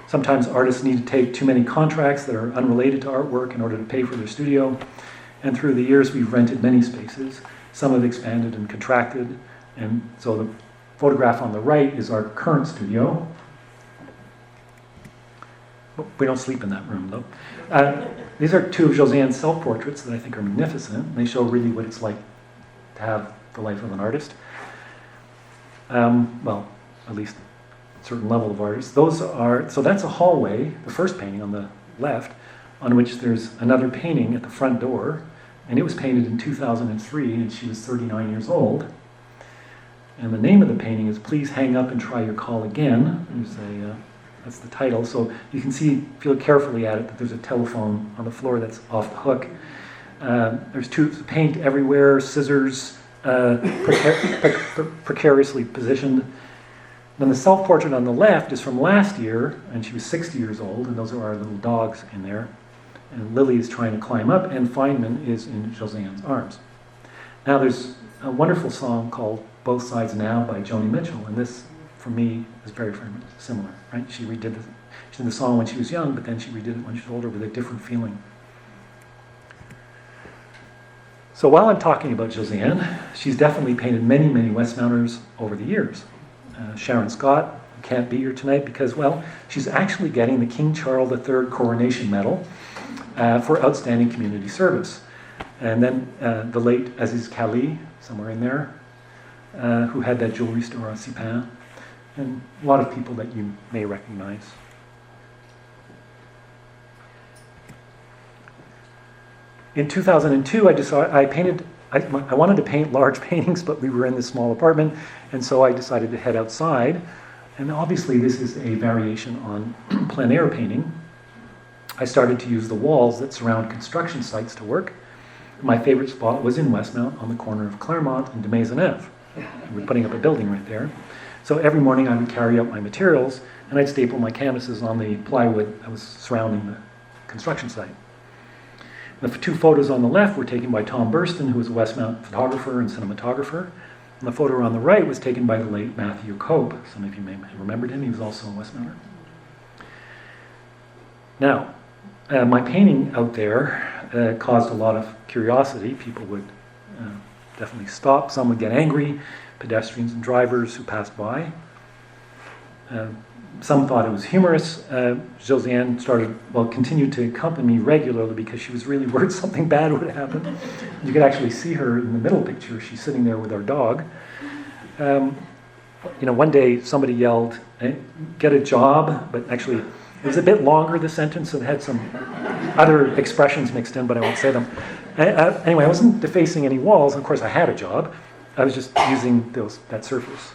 sometimes artists need to take too many contracts that are unrelated to artwork in order to pay for their studio, and through the years we've rented many spaces. Some have expanded and contracted, and so the photograph on the right is our current studio. We don't sleep in that room, though. These are two of Josiane's self-portraits that I think are magnificent. They show really what it's like to have the life of an artist. Well, at least a certain level of artist. So that's a hallway, the first painting on the left, on which there's another painting at the front door, and it was painted in 2003, and she was 39 years old. And the name of the painting is Please Hang Up and Try Your Call Again. That's the title. So you can see, if you look carefully at it, that there's a telephone on the floor that's off the hook. There's tubes of paint everywhere, scissors, precariously positioned. Then the self-portrait on the left is from last year, and she was 60 years old, and those are our little dogs in there. And Lily is trying to climb up, and Feynman is in Josiane's arms. Now there's a wonderful song called Both Sides Now by Joni Mitchell, and this, for me, is very, very similar, right? She did the song when she was young, but then she redid it when she was older with a different feeling. So while I'm talking about Josiane, she's definitely painted many, many Westmounters over the years. Sharon Scott can't be here tonight because, well, she's actually getting the King Charles III Coronation Medal for outstanding community service. And then the late Aziz Khali, somewhere in there, who had that jewelry store on R.C.A, and a lot of people that you may recognize. In 2002, I wanted to paint large paintings, but we were in this small apartment, and so I decided to head outside. And obviously this is a variation on plein air painting. I started to use the walls that surround construction sites to work. My favorite spot was in Westmount on the corner of Claremont and de Maisonneuve. We're putting up a building right there. So every morning I would carry out my materials and I'd staple my canvases on the plywood that was surrounding the construction site. The two photos on the left were taken by Tom Burston, who was a Westmount photographer and cinematographer. And the photo on the right was taken by the late Matthew Cope. Some of you may have remembered him. He was also a Westmounter. Now, my painting out there caused a lot of curiosity. People would definitely stop. Some would get angry. Pedestrians and drivers who passed by. some thought it was humorous. Josiane continued to accompany me regularly because she was really worried something bad would happen. You could actually see her in the middle picture. She's sitting there with our dog. One day somebody yelled, "Get a job," but actually it was a bit longer, the sentence, so it had some other expressions mixed in, but I won't say them. Anyway, I wasn't defacing any walls. Of course, I had a job. I was just using that surface.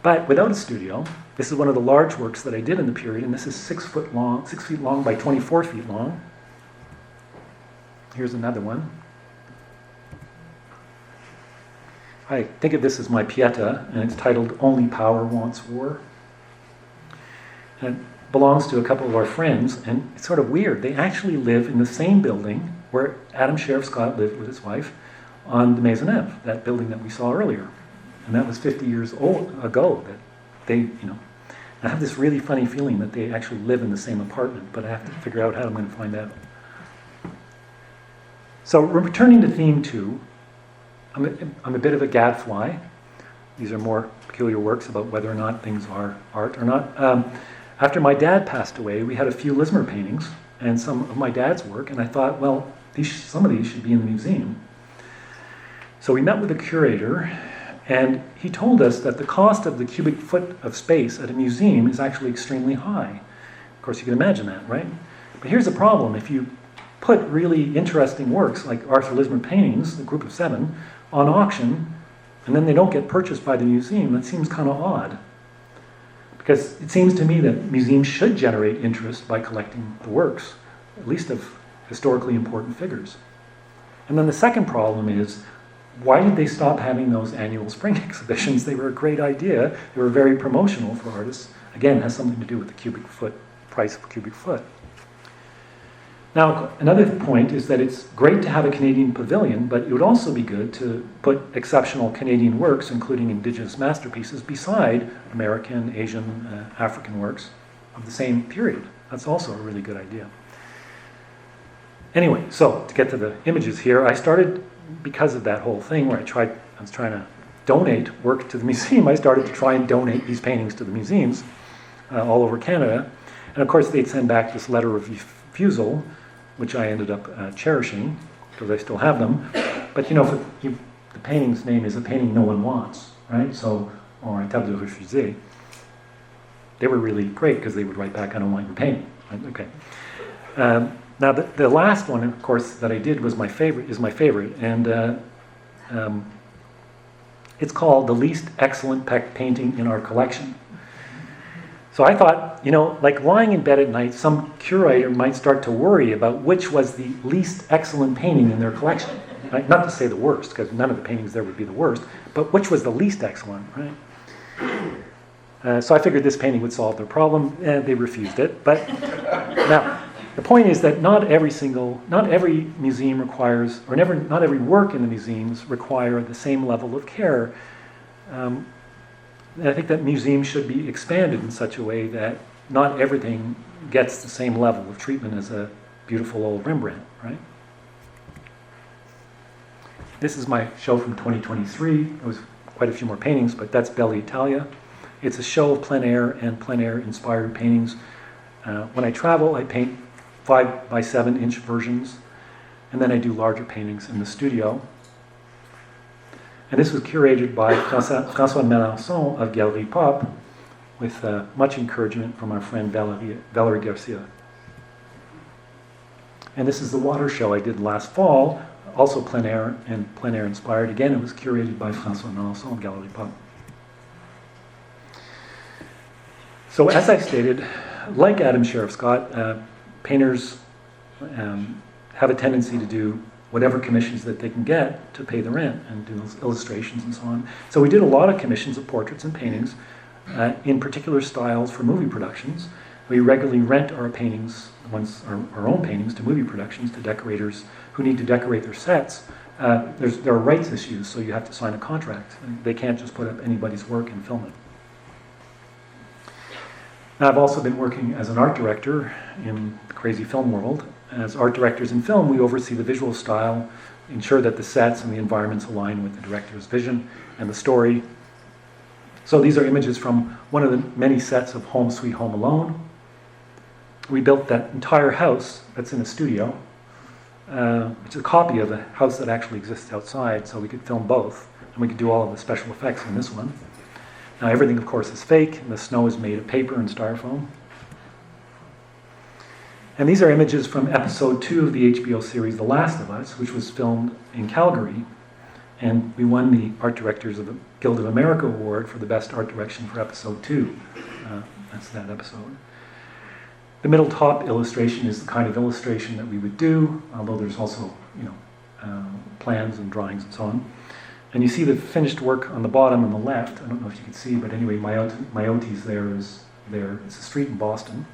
But without a studio, this is one of the large works that I did in the period, and this is 6 feet long by 24 feet long. Here's another one. I think of this as my Pieta, and it's titled "Only Power Wants War." And it belongs to a couple of our friends, and it's sort of weird. They actually live in the same building where Adam Sheriff Scott lived with his wife on the Maisonneuve, that building that we saw earlier. And that was 50 years ago that they, I have this really funny feeling that they actually live in the same apartment, but I have to figure out how I'm going to find out. So returning to theme 2, I'm a bit of a gadfly. These are more peculiar works about whether or not things are art or not. After my dad passed away, we had a few Lismer paintings and some of my dad's work, and I thought, well, some of these should be in the museum. So we met with the curator, and he told us that the cost of the cubic foot of space at a museum is actually extremely high. Of course, you can imagine that, right? But here's the problem. If you put really interesting works, like Arthur Lismer paintings, the group of 7, on auction, and then they don't get purchased by the museum, that seems kind of odd. Because it seems to me that museums should generate interest by collecting the works, at least of historically important figures. And then the second problem is, why did they stop having those annual spring exhibitions? They were a great idea. They were very promotional for artists. Again, it has something to do with the cubic foot, price of a cubic foot. Now, another point is that it's great to have a Canadian pavilion, but it would also be good to put exceptional Canadian works, including Indigenous masterpieces, beside American, Asian, African works of the same period. That's also a really good idea. Anyway, so to get to the images here, I started, because of that whole thing where I was trying to donate work to the museum, I started to try and donate these paintings to the museums all over Canada. And of course, they'd send back this letter of refusal, which I ended up cherishing, because I still have them. But the painting's name is a painting no one wants, right? So, or un table de refusé. They were really great, because they would write back, "I don't want your painting." Right? Okay. Now, the last one, of course, that I did is my favorite, and it's called "The Least Excellent Painting in Our Collection." So I thought, like lying in bed at night, some curator might start to worry about which was the least excellent painting in their collection. Right? Not to say the worst, because none of the paintings there would be the worst, but which was the least excellent, right? So I figured this painting would solve their problem, and they refused it. But now, the point is that not every museum requires, or not every work in the museums require the same level of care. And I think that museums should be expanded in such a way that not everything gets the same level of treatment as a beautiful old Rembrandt, right? This is my show from 2023. It was quite a few more paintings, but that's Bella Italia. It's a show of plein air and plein air inspired paintings. When I travel, I paint 5 by 7 inch versions, and then I do larger paintings in the studio. And this was curated by François Melançon of Galerie Pop, with much encouragement from our friend Valerie Garcia. And this is the water show I did last fall, also plein air and plein air inspired. Again, it was curated by François Melançon of Galerie Pop. So as I stated, like Adam Sheriff Scott, painters have a tendency to do whatever commissions that they can get to pay the rent and do those illustrations and so on. So we did a lot of commissions of portraits and paintings in particular styles for movie productions. We regularly rent our paintings, our own paintings, to movie productions, to decorators who need to decorate their sets. There are rights issues, so you have to sign a contract. They can't just put up anybody's work and film it. Now, I've also been working as an art director in the crazy film world. As art directors in film, we oversee the visual style, ensure that the sets and the environments align with the director's vision and the story. So these are images from one of the many sets of Home Sweet Home Alone. We built that entire house that's in a studio. It's a copy of a house that actually exists outside, so we could film both, and we could do all of the special effects in this one. Now everything, of course, is fake, and the snow is made of paper and styrofoam. And these are images from episode 2 of the HBO series The Last of Us, which was filmed in Calgary, and we won the Art Directors of the Guild of America Award for the Best Art Direction for episode 2. That's that episode. The middle top illustration is the kind of illustration that we would do, although there's also, plans and drawings and so on. And you see the finished work on the bottom on the left. I don't know if you can see, but anyway, Mayotes there is there. It's a street in Boston.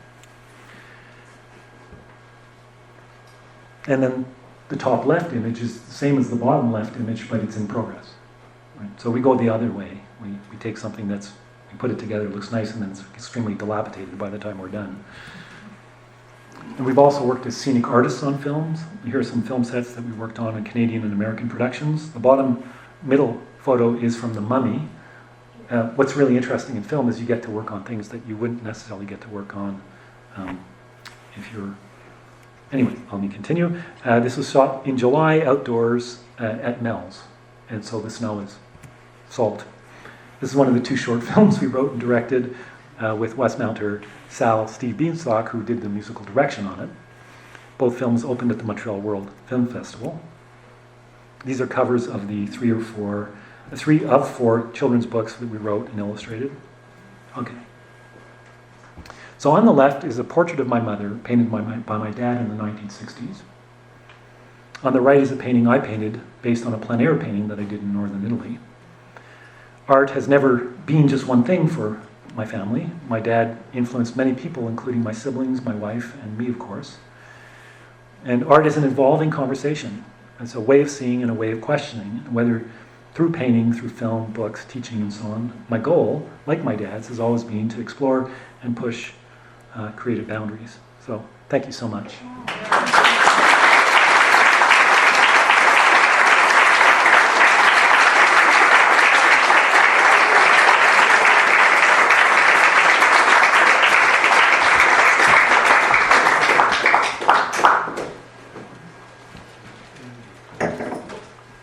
And then the top left image is the same as the bottom left image, but it's in progress. Right? So we go the other way. We take something we put it together, it looks nice, and then it's extremely dilapidated by the time we're done. And we've also worked as scenic artists on films. Here are some film sets that we worked on in Canadian and American productions. The bottom middle photo is from The Mummy. What's really interesting in film is you get to work on things that you wouldn't necessarily get to work on if you're... Anyway, let me continue. This was shot in July outdoors at Mel's, and so the snow is salt. This is one of the 2 short films we wrote and directed with Westmounter Steve Beanstalk, who did the musical direction on it. Both films opened at the Montreal World Film Festival. These are covers of the 3 of 4 children's books that we wrote and illustrated. Okay. So on the left is a portrait of my mother, painted by my dad in the 1960s. On the right is a painting I painted based on a plein air painting that I did in northern Italy. Art has never been just one thing for my family. My dad influenced many people, including my siblings, my wife, and me, of course. And art is an evolving conversation. It's a way of seeing and a way of questioning, whether through painting, through film, books, teaching, and so on. My goal, like my dad's, has always been to explore and push creative boundaries. So, thank you so much.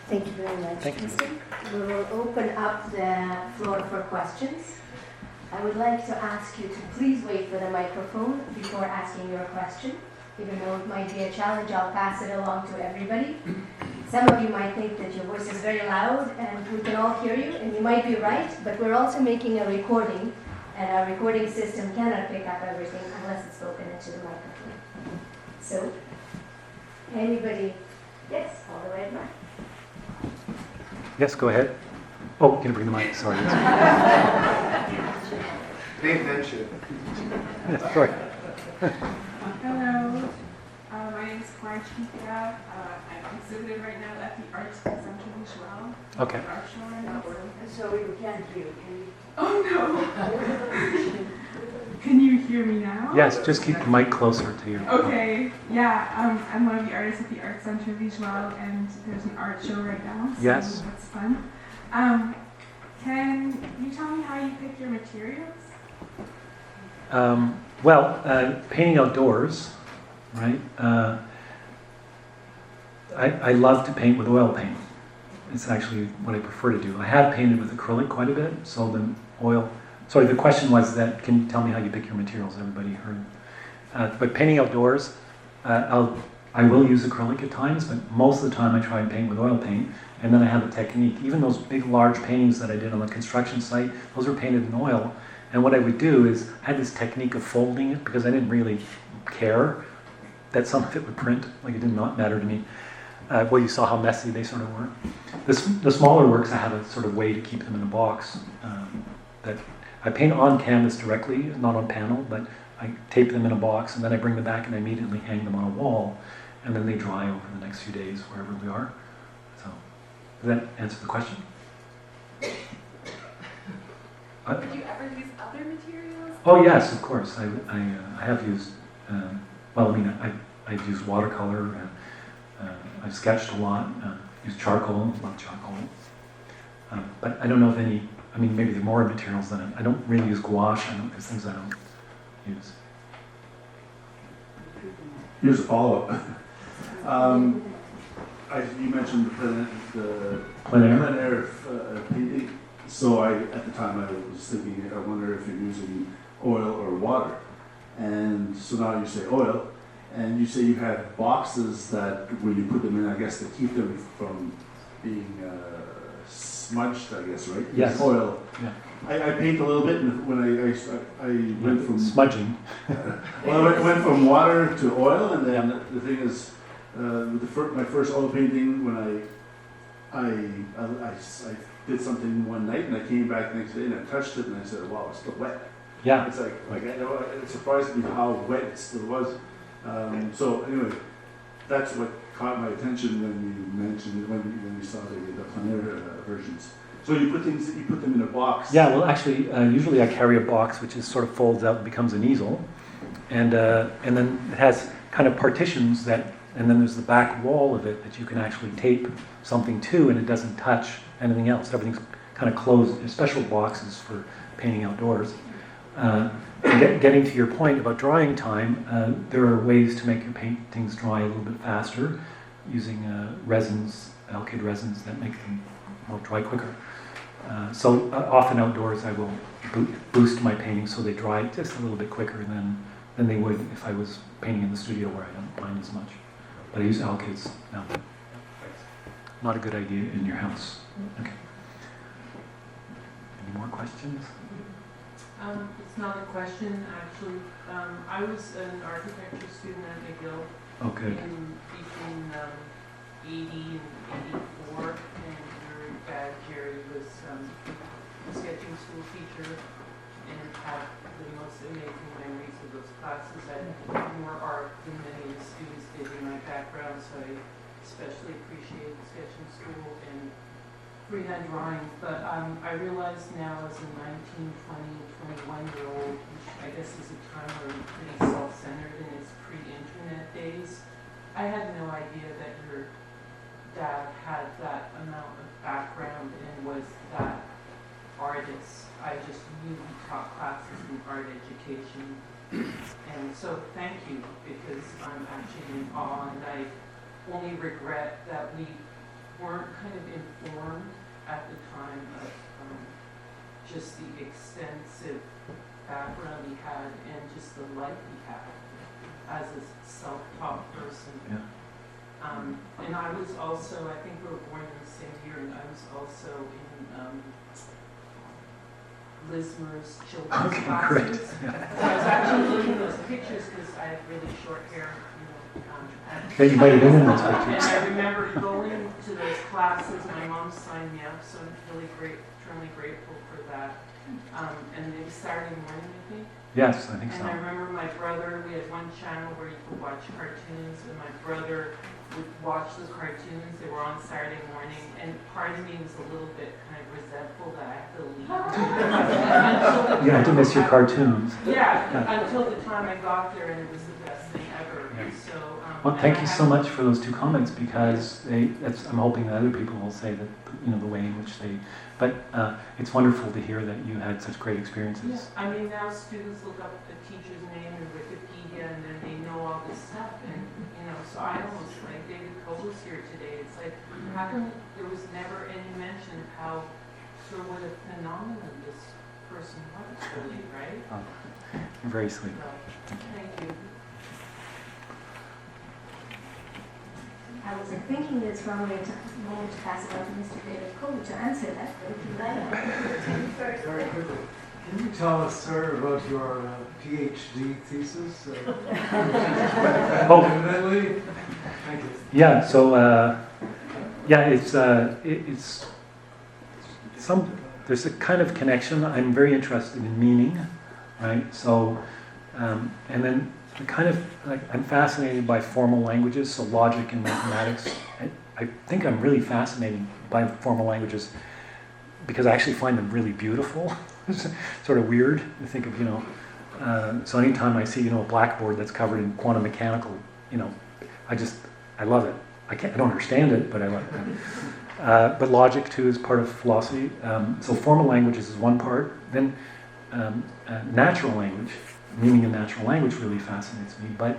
Thank you very much, Tristan. We will open up the floor for questions. I would like to ask you to please wait for the microphone before asking your question. Even though it might be a challenge, I'll pass it along to everybody. Some of you might think that your voice is very loud and we can all hear you, and you might be right, but we're also making a recording, and our recording system cannot pick up everything unless it's spoken into the microphone. So, anybody? Yes, all the way at back. Yes, go ahead. Oh, can you bring the mic? Sorry. Dave mentioned. Yeah, sorry. Hello, my name is Clara Chiquita. I'm exhibited right now at the Arts Center Visual. Okay. Art show right now. So we can't hear you. Can you? Oh no! Can you hear me now? Yes, just keep the mic closer to you. Okay, yeah, I'm one of the artists at the Art Center Visual, and there's an art show right now, so Yes. that's fun. Can you tell me how you pick your materials? Painting outdoors, right? I love to paint with oil paint. It's actually what I prefer to do. I have painted with acrylic quite a bit, so the oil... Sorry, the question was that, can you tell me how you pick your materials? Everybody heard. But painting outdoors, I will use acrylic at times, but most of the time I try and paint with oil paint, and then I have a technique. Even those big, large paintings that I did on the construction site, those were painted in oil. And what I would do is, I had this technique of folding it, because I didn't really care that some of it would print, like it did not matter to me. Well, you saw how messy they sort of were. The smaller works, I have a sort of way to keep them in a box. That I paint on canvas directly, not on panel, but I tape them in a box, and then I bring them back and I immediately hang them on a wall, and then they dry over the next few days wherever we are. So, does that answer the question? Did you ever use other materials? Oh yes, of course. I have used. I've used watercolor. I've sketched a lot. Used charcoal. Love charcoal. But I don't know of any I mean, maybe there are more materials than it. I don't really use gouache. There's things I don't use. Here's a follow-up. You mentioned the Plein air? plein air painting. So at the time I was thinking, I wonder if you're using oil or water. And so now you say oil, and you say you have boxes that when you put them in, I guess to keep them from being smudged, I guess, right? Yes. Oil. Yeah. I paint a little bit, and when I went from smudging. well, I went from water to oil, and then the thing is, my first oil painting, when I did something one night, and I came back the next day and I touched it, and I said, "Wow, it's still wet." Yeah. It's like I know it surprised me how wet it still was. So anyway, that's what caught my attention when you mentioned when you saw the plein air versions. So you put them in a box. Yeah, well, actually, usually I carry a box which is sort of folds out and becomes an easel, and then it has kind of partitions and then there's the back wall of it that you can actually tape something to, and it doesn't touch anything else. Everything's kind of closed. There's special boxes for painting outdoors. Getting to your point about drying time, there are ways to make your paintings dry a little bit faster using resins, alkyd resins that make them dry quicker. So often outdoors I will boost my paintings so they dry just a little bit quicker than they would if I was painting in the studio where I don't mind as much. But I use alkyds now. Not a good idea in your house. Okay. Any more questions? It's not a question, actually. I was an architecture student at McGill between 80 and 84, and your dad, Jerry, was a sketching school teacher and had the most amazing memories of those classes. I had more art than many of the students did in my background, so I especially appreciated sketching school and freehand drawing. But I realize now as a 19, 20, 21-year-old, which I guess is a time where we're pretty self-centered in its pre-internet days, I had no idea that your dad had that amount of background and was that artist. I just knew he taught classes in art education. And so thank you, because I'm actually in awe, and I only regret that we weren't kind of informed at the time of just the extensive background he had and just the life he had as a self-taught person. Yeah. And I was also, I think we were born in the same year, and I was also in Lismer's children's classes. Great. So I was actually looking at those pictures because I had really short hair, Yeah, you might have been in those and pictures. I remember going to those classes. My mom signed me up, so I'm really eternally grateful for that. And it was Saturday morning, I think. Yes, I think And so. I remember my brother, we had one channel where you could watch cartoons, and my brother would watch the cartoons. They were on Saturday morning, and part of me was a little bit kind of resentful that I had to leave. You have to miss your cartoons. Yeah, until the time I got there, and it was the best thing ever. Yeah. So, Well, thank you so much for those two comments, because I'm hoping that other people will say that, the way in which they. But it's wonderful to hear that you had such great experiences. Yeah, I mean, now students look up a teacher's name in Wikipedia, and then they know all this stuff, and so I almost like David Cole was here today. It's like, how come there was never any mention of how what a phenomenon this person was, really, right? Oh, you're very sweet. So, thank you. I was thinking that it's probably a moment to pass it on to Mr. David Cole to answer that, but if you like, I'll give it to you first. Very quickly. Can you tell us, sir, about your PhD thesis? Evidently. Thank you. Yeah. So it's there's a kind of connection. I'm very interested in meaning, right? So and then kind of like I'm fascinated by formal languages, so logic and mathematics. I think I'm really fascinated by formal languages because I actually find them really beautiful. It's sort of weird to think of, so anytime I see, a blackboard that's covered in quantum mechanical, I love it. I don't understand it, but I love it. But logic too is part of philosophy. So formal languages is one part. Then natural language, meaning in natural language really fascinates me. But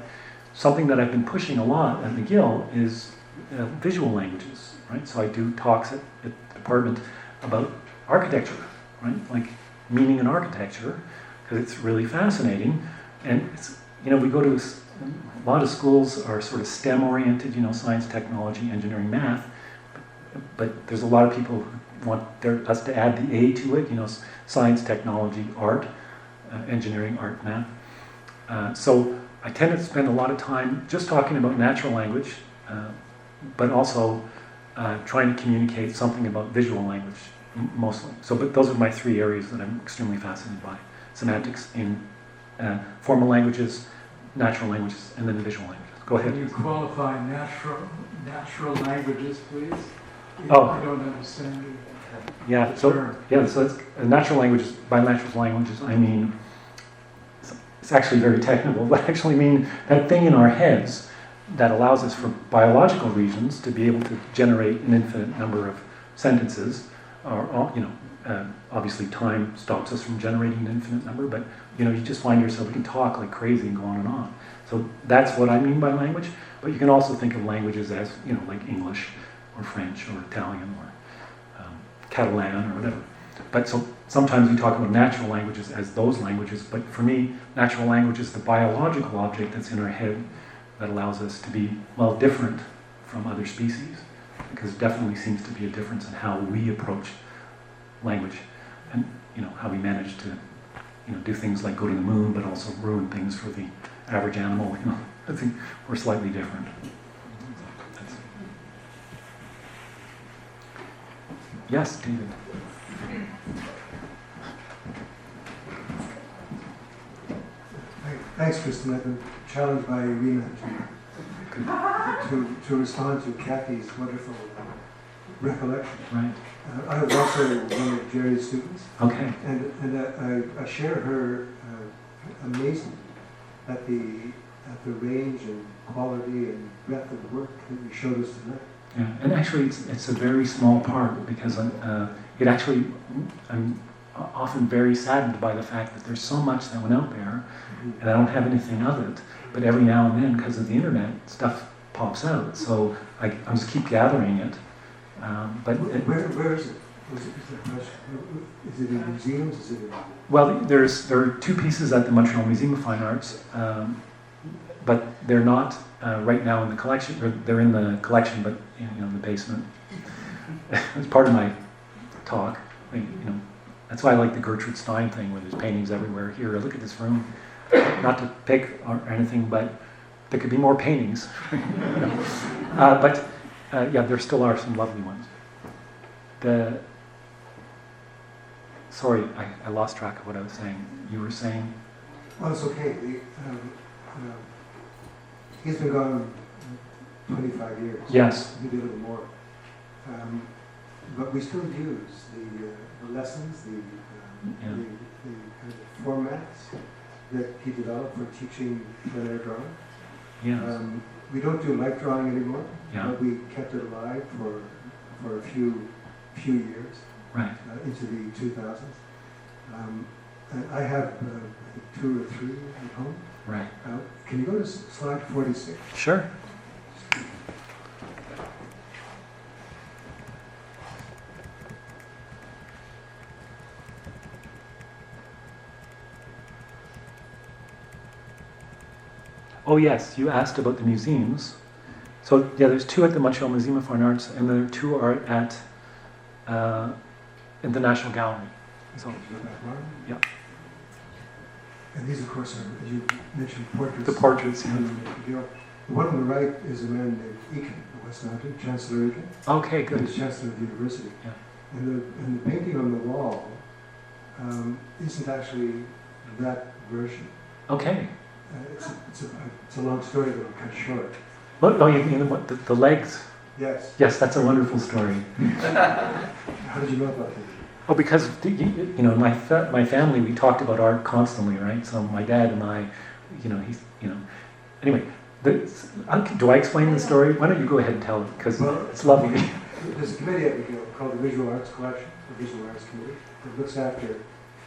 something that I've been pushing a lot at McGill is visual languages, right? So I do talks at the department about architecture, right? Like meaning in architecture, because it's really fascinating. And it's, we go to a lot of schools are sort of STEM oriented, science, technology, engineering, math. But there's a lot of people who want us to add the A to it, science, technology, art, engineering, art, math. So I tend to spend a lot of time just talking about natural language, but also trying to communicate something about visual language, mostly. But those are my three areas that I'm extremely fascinated by. Semantics in formal languages, natural languages, and then the visual languages. Go ahead. Can you qualify natural languages, please? Oh. I don't understand Yeah, so it's natural languages. By natural languages, I mean it's actually very technical, but I actually mean that thing in our heads that allows us, for biological reasons, to be able to generate an infinite number of sentences. Or obviously time stops us from generating an infinite number, but you just find yourself, you can talk like crazy and go on and on. So that's what I mean by language. But you can also think of languages as like English, or French, or Italian, or Catalan, or whatever. But so sometimes we talk about natural languages as those languages, but for me, natural language is the biological object that's in our head that allows us to be, different from other species, because there definitely seems to be a difference in how we approach language, and how we manage to do things like go to the moon, but also ruin things for the average animal. I think we're slightly different. Yes, David. Thanks, Tristan. I've been challenged by Irina to respond to Kathy's wonderful recollection. Right. I was also one of Jerry's students. Okay. And I share her amazement at the range and quality and breadth of work that you showed us tonight. Yeah, and actually it's a very small part, because I'm often very saddened by the fact that there's so much that went out there, and I don't have anything of it. But every now and then, because of the internet, stuff pops out. So I just keep gathering it. Where is it? Is it in museums? Is it in... Well, there are two pieces at the Montreal Museum of Fine Arts, but they're not right now in the collection. Or they're in the collection, but in the basement. It's part of my talk. That's why I like the Gertrude Stein thing, where there's paintings everywhere. Here, look at this room. Not to pick or anything, but there could be more paintings. But there still are some lovely ones. Sorry, I lost track of what I was saying. You were saying? Well, it's okay. He's been gone 25 years. Yes. Maybe a little more. But we still use the lessons, the kind of formats that he developed for teaching plein air drawing. Yes. We don't do light drawing anymore, but we kept it alive for a few years, right, into the 2000s. And I have I think 2 or 3 at home. Right. Can you go to slide 46? Sure. Oh yes, you asked about the museums. So there's 2 at the Montreal Museum of Fine Arts, and the 2 are at in the National Gallery. So, yeah. And these, of course, are, as you mentioned, portraits. The portraits, yeah. The one on the right is a man named Eakin, of West Mountain, Chancellor Eakin. Okay, good. He's Chancellor of the University. Yeah. And the painting on the wall isn't actually that version. Okay. It's a long story that I'll cut short. Look, the legs. Yes. Yes, that's a wonderful story. How did you know about that? Oh, because my family, we talked about art constantly, right? So my dad and I, Anyway, do I explain the story? Why don't you go ahead and tell it? Because it's lovely. there's a committee at McGill called the Visual Arts Collection, the Visual Arts Committee, that looks after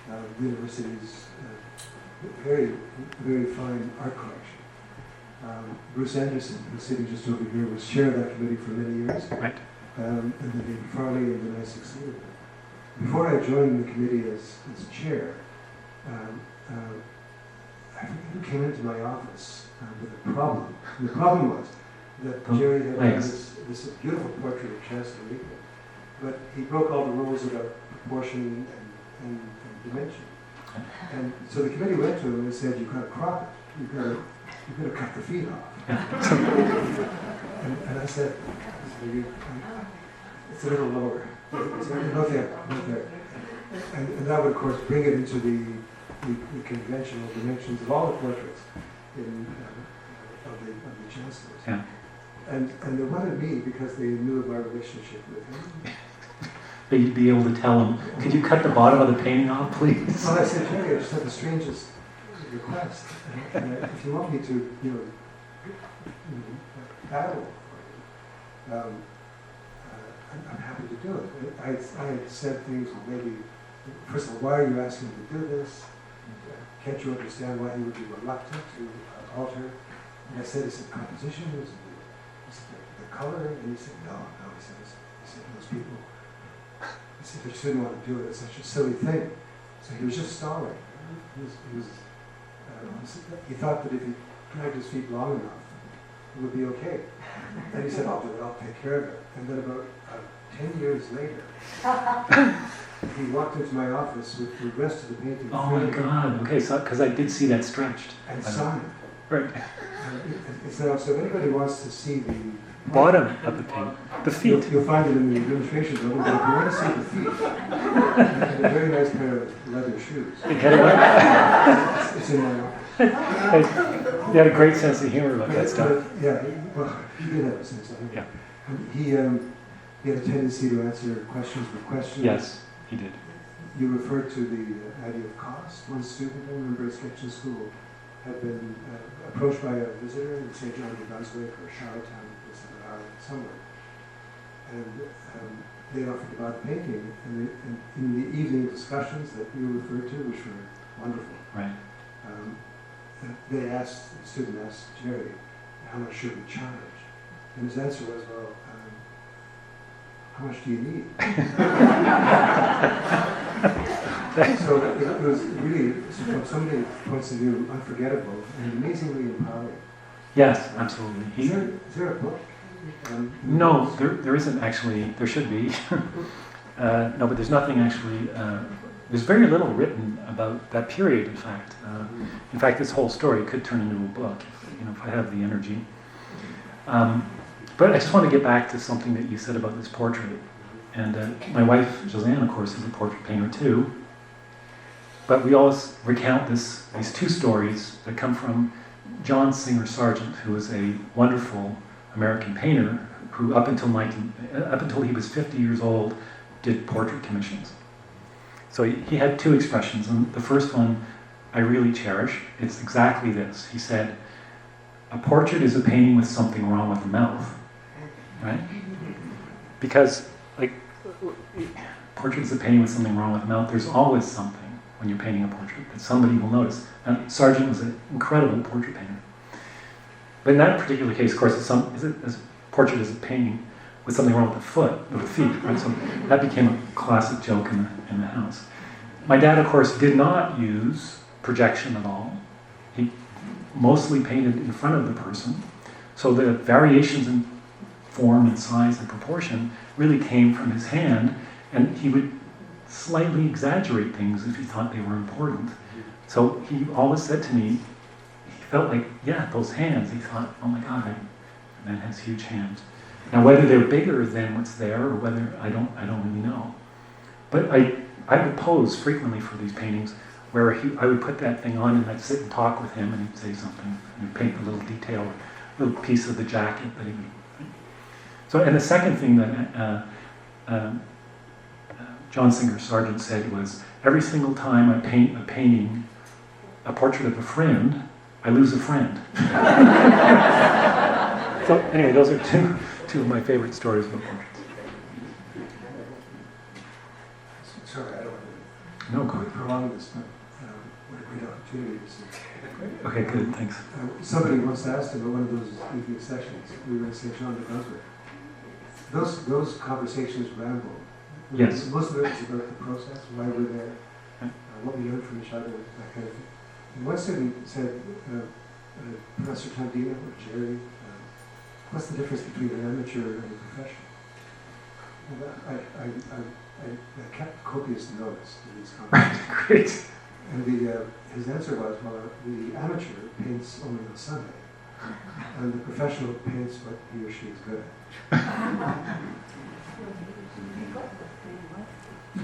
the university's very, very fine art collection. Bruce Anderson, who's sitting just over here, was chair of that committee for many years. Right. And then David Farley, and then I succeeded him. Before I joined the committee as chair, I came into my office with a problem. And the problem was that Jerry had done this beautiful portrait of Chancellor Regan, but he broke all the rules about proportion and dimension. And so the committee went to him and said, "You've got to crop it. You've got to cut the feet off." and I said, "It's a little lower. It's not there, not there." And that would, of course, bring it into the conventional dimensions of all the portraits of the chancellors. Yeah. And they wanted me because they knew of my relationship with him. But you'd be able to tell them, "Could you cut the bottom of the painting off, please?" Well, I said, "Jerry, I just had the strangest request. And if you want me to, battle for you, I'm happy to do it." I had said things, maybe, first of all, why are you asking me to do this? Can't you understand why he would be reluctant to alter? And I said, "Is it composition? Is it the color?" And he said, no. He said, "Those people," he said, "they just didn't want to do it. It's such a silly thing." So he was just stalling. He thought that if he dragged his feet long enough, it would be okay. And he said, "I'll do it. I'll take care of it." And then about 10 years later, he walked into my office with the rest of the painting. Oh my God! Okay, so because I did see that stretched. And signed. Right. So if anybody wants to see the Bottom of the painting, the feet. You'll find it in the administration building, but if you want to see the feet, and a very nice pair of leather shoes. It's in my office. He had a great sense of humor about that stuff. Yeah, well, he did have a sense of humor. Yeah. And he had a tendency to answer questions with questions. Yes, he did. You referred to the idea of cost. One student, I remember at Sketch in School, had been approached by a visitor in St. John, New Brunswick, or Charlottetown, somewhere. And they offered to buy the painting. And in the evening discussions that you referred to, which were wonderful, Right. The student asked Jerry, "How much should we charge?" And his answer was, "Well, how much do you need?" So it was really, from so many points of view, unforgettable and amazingly empowering. Yes, absolutely. Is there a book? No, there isn't actually. There should be. No, but there's nothing actually. There's very little written about that period. In fact, this whole story could turn into a book, if I have the energy. But I just want to get back to something that you said about this portrait. And my wife, Joseanne, of course, is a portrait painter too. But we always recount these two stories that come from John Singer Sargent, who was a wonderful American painter who, up until he was 50 years old, did portrait commissions. So he had two expressions, and the first one I really cherish. It's exactly this. He said, "A portrait is a painting with something wrong with the mouth." Right? Because, portrait is a painting with something wrong with the mouth. There's always something when you're painting a portrait that somebody will notice. And Sargent was an incredible portrait painter. But in that particular case, of course, a portrait is a painting with something wrong with the foot, or the feet, right? So that became a classic joke in the house. My dad, of course, did not use projection at all. He mostly painted in front of the person. So the variations in form and size and proportion really came from his hand, and he would slightly exaggerate things if he thought they were important. So he always said to me, he felt like, yeah, those hands, he thought, oh my God, that man has huge hands. Now whether they're bigger than what's there or whether, I don't really know. But I would pose frequently for these paintings where I would put that thing on and I'd sit and talk with him and he'd say something and he'd paint a little detail, a little piece of the jacket that he would. So, and the second thing that John Singer Sargent said was, every single time I paint a portrait of a friend, I lose a friend. So anyway, those are two of my favorite stories about portraits. opportunity to see. Okay, good, thanks. Somebody once asked him at one of those evening sessions, we were in St. John de Brunswick. Those conversations ramble. Yes. Most of it was about the process, why we're there, what we learned from each other, that kind of thing. And once he said, Professor Tondino or Jerry, what's the difference between an amateur and a professional? And I kept copious notes in these conversations. Great. And his answer was, well, the amateur paints only on Sunday, and the professional paints what he or she is good at.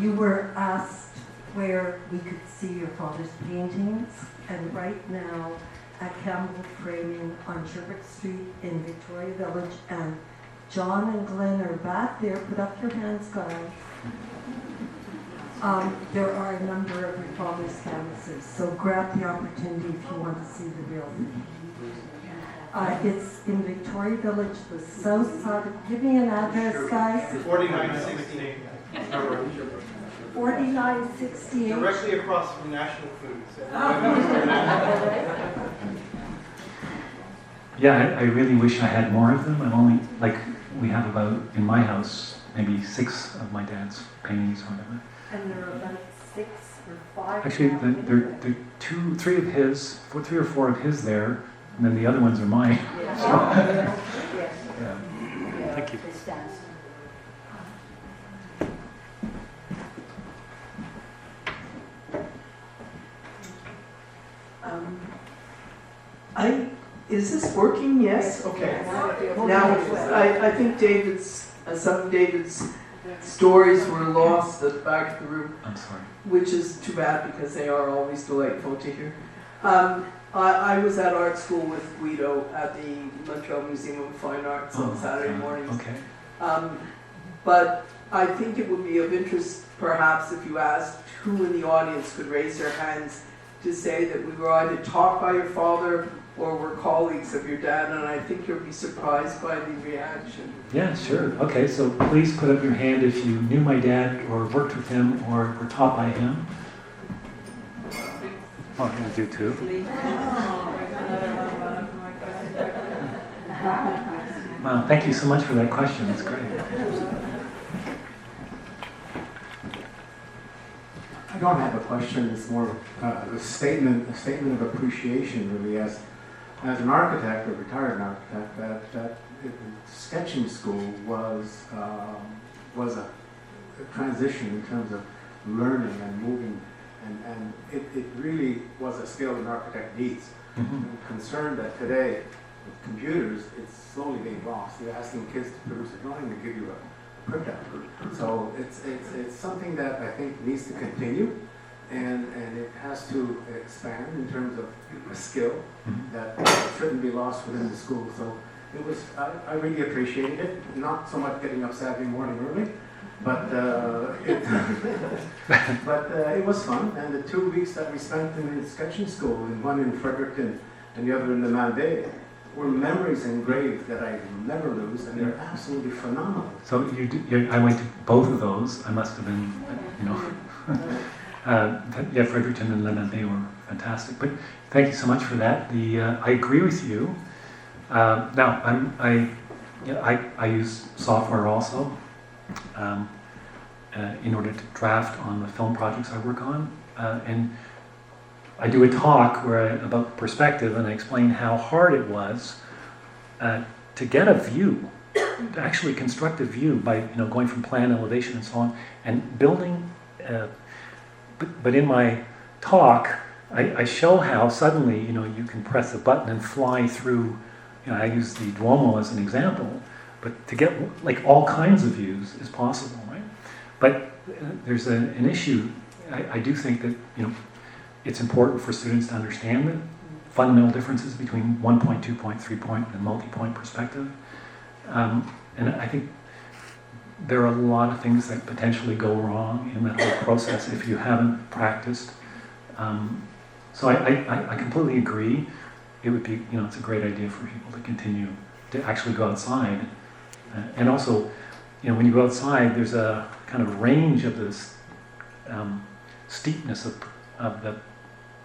You were asked where we could see your father's paintings, and right now at Campbell Framing on Sherbert Street in Victoria Village, and John and Glenn are back there. Put up your hands, guys. There are a number of your father's canvases, so grab the opportunity if you want to see the real thing. It's in Victoria Village, the south side. Give me an address, guys. 4968. 4968. Directly across from National Foods. Yeah, I really wish I had more of them. I'm only, we have about, in my house, maybe 6 of my dad's paintings or whatever. And there are about 6 or 5. Actually, there are 3 of his, 3 or 4 of his there, and then the other ones are mine. Yes. Yeah. Thank you. Is this working? Yes? Okay. Now, I think some of David's stories were lost at the back of the room. I'm sorry. Which is too bad because they are always delightful to hear. I was at art school with Guido at the Montreal Museum of Fine Arts on Saturday mornings. Okay. But I think it would be of interest, perhaps, if you asked who in the audience could raise their hands to say that we were either taught by your father or were colleagues of your dad, and I think you'll be surprised by the reaction. Yeah, sure. Okay, so please put up your hand if you knew my dad or worked with him or were taught by him. Oh, I'm going to do 2. Wow, thank you so much for that question. That's great. I don't have a question. It's more a statement of appreciation, really, as an architect, a retired architect, that sketching school was a transition in terms of learning and moving, and it really was a skill an architect needs. Mm-hmm. I'm concerned that today, with computers, it's slowly being lost. You're asking kids to produce a drawing and give you a printout. So it's something that I think needs to continue, and it has to expand in terms of a skill that shouldn't be lost within the school. So it was, I really appreciated it. Not so much getting up Saturday morning early, but it was fun. And the 2 weeks that we spent in the sketching school, and one in Fredericton and the other in the Malbaie, were memories engraved that I will never lose, and they're absolutely phenomenal. So I went to both of those. I must have been, yeah, Fredericton and Le Malbaie were fantastic. But thank you so much for that. I agree with you. Now, I use software also in order to draft on the film projects I work on, and I do a talk about perspective, and I explain how hard it was to get a view, to actually construct a view by going from plan, elevation, and so on, and building. But in my talk, I show how suddenly you can press a button and fly through. I use the Duomo as an example, but to get all kinds of views is possible, right? But there's an issue. I do think that it's important for students to understand the fundamental differences between 1 point, 2 point, 3 point, and multi-point perspective. And I think there are a lot of things that potentially go wrong in that whole process if you haven't practiced. So I completely agree. It would be, it's a great idea for people to continue to actually go outside. And also, when you go outside, there's a kind of range of this steepness of the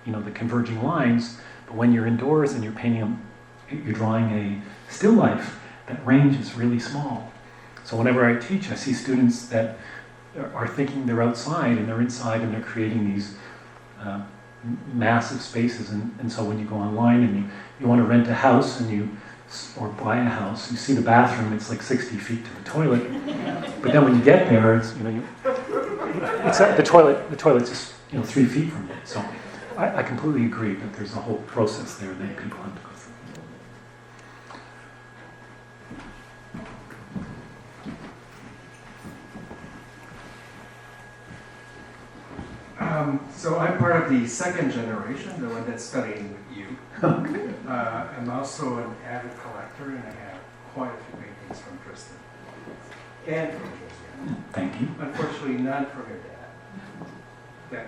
the converging lines. But when you're indoors and you're you're drawing a still life, that range is really small. So whenever I teach, I see students that are thinking they're outside and they're inside and they're creating these massive spaces. And so when you go online and you want to rent a house or buy a house, you see the bathroom, it's like 60 feet to the toilet. But then when you get there, it's the toilet's just 3 feet from you. So I completely agree that there's a whole process there that people have to go through. So I'm part of the second generation, the one that's studying with you. I'm also an avid collector, and I have quite a few paintings from Tristan. And from Tristan. Thank you. Unfortunately, none from your dad. That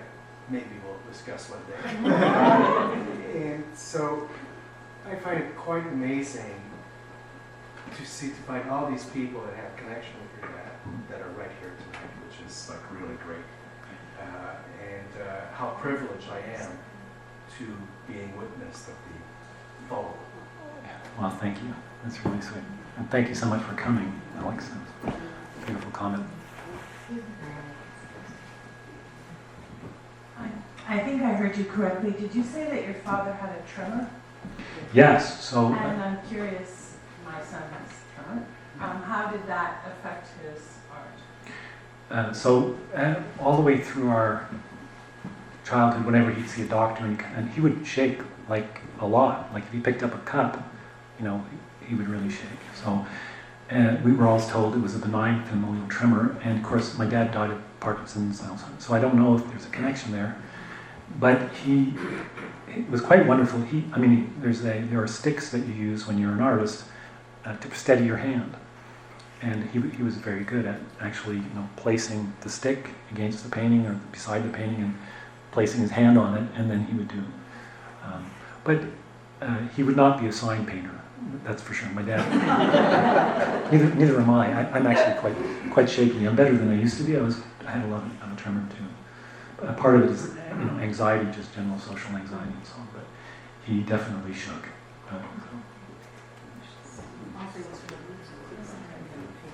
maybe we'll discuss one day. And so I find it quite amazing to find all these people that have connection with your dad that are right here tonight, which is like really great. How privileged I am to being witness of the fall. Well, thank you. That's really sweet. And thank you so much for coming, Alex. Beautiful comment. I think I heard you correctly. Did you say that your father had a tremor? Yes. So. And I'm curious, my son has tremor. How did that affect his art? All the way through our childhood, whenever he'd see a doctor, and he would shake like a lot. Like if he picked up a cup, he would really shake. So we were always told it was a benign familial tremor. And of course, my dad died of Parkinson's, so I don't know if there's a connection there. But it was quite wonderful. There are sticks that you use when you're an artist to steady your hand. And he was very good at actually, placing the stick against the painting or beside the painting and placing his hand on it, and then he would do. But he would not be a sign painter, that's for sure. My dad. neither am I. I'm actually quite shaky. I'm better than I used to be. I had a lot of a tremor too. But part of it is anxiety, just general social anxiety and so on. But he definitely shook.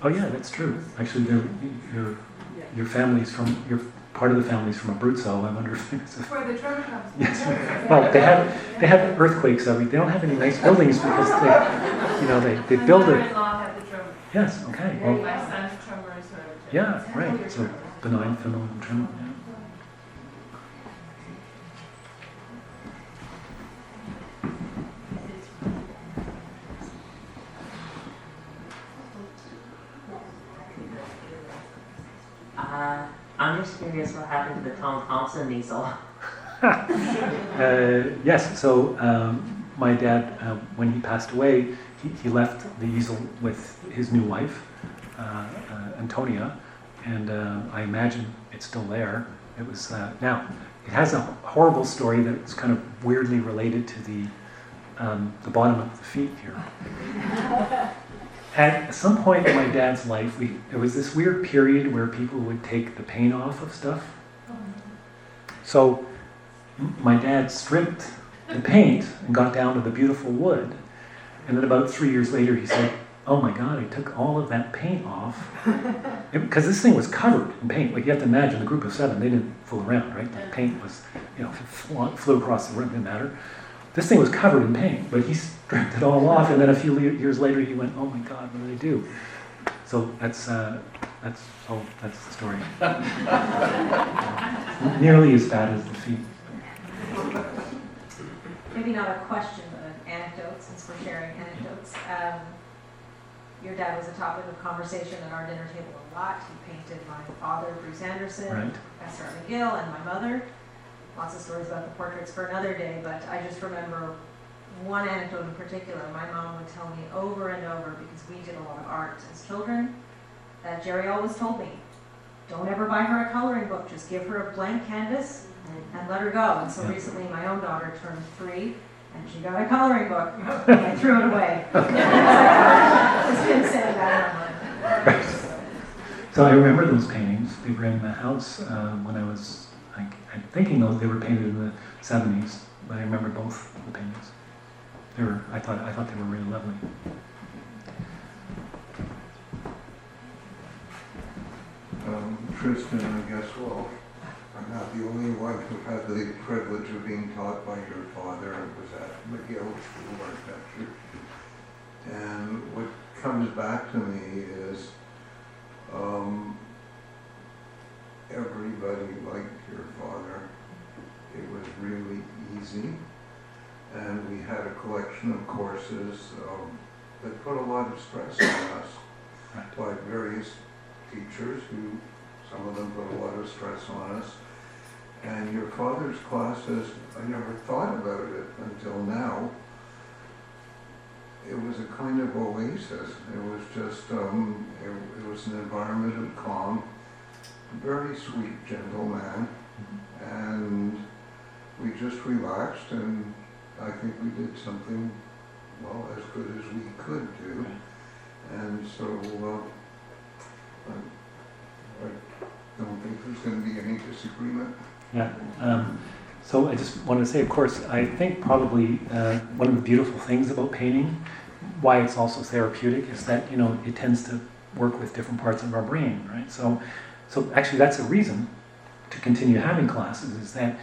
Oh yeah, that's true. Actually, your family's from part of the family's from Abruzzo. I wonder if it's where the tremor comes from. Yes. Well, they have earthquakes every. They don't have any nice buildings because they build it. My mother-in-law had the tremor. Yes. Okay. Well, My son's tremor is sort of. Yeah. Right. So benign familial tremor. Yeah. I'm just curious what happened to the Tom Thompson easel. Yes, so my dad, when he passed away, he left the easel with his new wife, Antonia, and I imagine it's still there. It was now it has a horrible story that's kind of weirdly related to the bottom of the feet here. At some point in my dad's life, there was this weird period where people would take the paint off of stuff. So my dad stripped the paint and got down to the beautiful wood. And then about 3 years later, he said, "Oh my God, I took all of that paint off." Because this thing was covered in paint. Like you have to imagine, the group of 7, they didn't fool around, right? The paint was, flew across the room, didn't matter. This thing was covered in paint, but he stripped it all off, and then a few years later he went, "Oh my God, what did I do?" So that's the story. Nearly as bad as the feet. Maybe not a question, but an anecdote, since we're sharing anecdotes. Your dad was a topic of conversation at our dinner table a lot. He painted my father, Bruce Anderson, Right. Professor McGill, and my mother. Lots of stories about the portraits for another day, but I just remember one anecdote in particular. My mom would tell me over and over, because we did a lot of art as children, that Jerry always told me, don't ever buy her a coloring book, just give her a blank canvas and let her go. And so recently my own daughter turned 3 and she got a coloring book and I threw it away. It's been saying that in my mind. So I remember those paintings. They were in the house when I was I'm thinking those they were painted in the 70s, but I remember both the paintings. I thought they were really lovely. Tristan, I guess, well, I'm not the only one who had the privilege of being taught by your father. It was at McGill School of Architecture. And what comes back to me is everybody liked your father. It was really easy. And we had a collection of courses that put a lot of stress on us by various teachers who, some of them put a lot of stress on us. And your father's classes, I never thought about it until now. It was a kind of oasis. It was just, it was an environment of calm, very sweet, gentle man. And we just relaxed, and I think we did something, well, as good as we could do. And so, I don't think there's going to be any disagreement. Yeah. So I just wanted to say, of course, I think probably one of the beautiful things about painting, why it's also therapeutic, is that, you know, it tends to work with different parts of our brain, right? So actually that's a reason to continue having classes, is that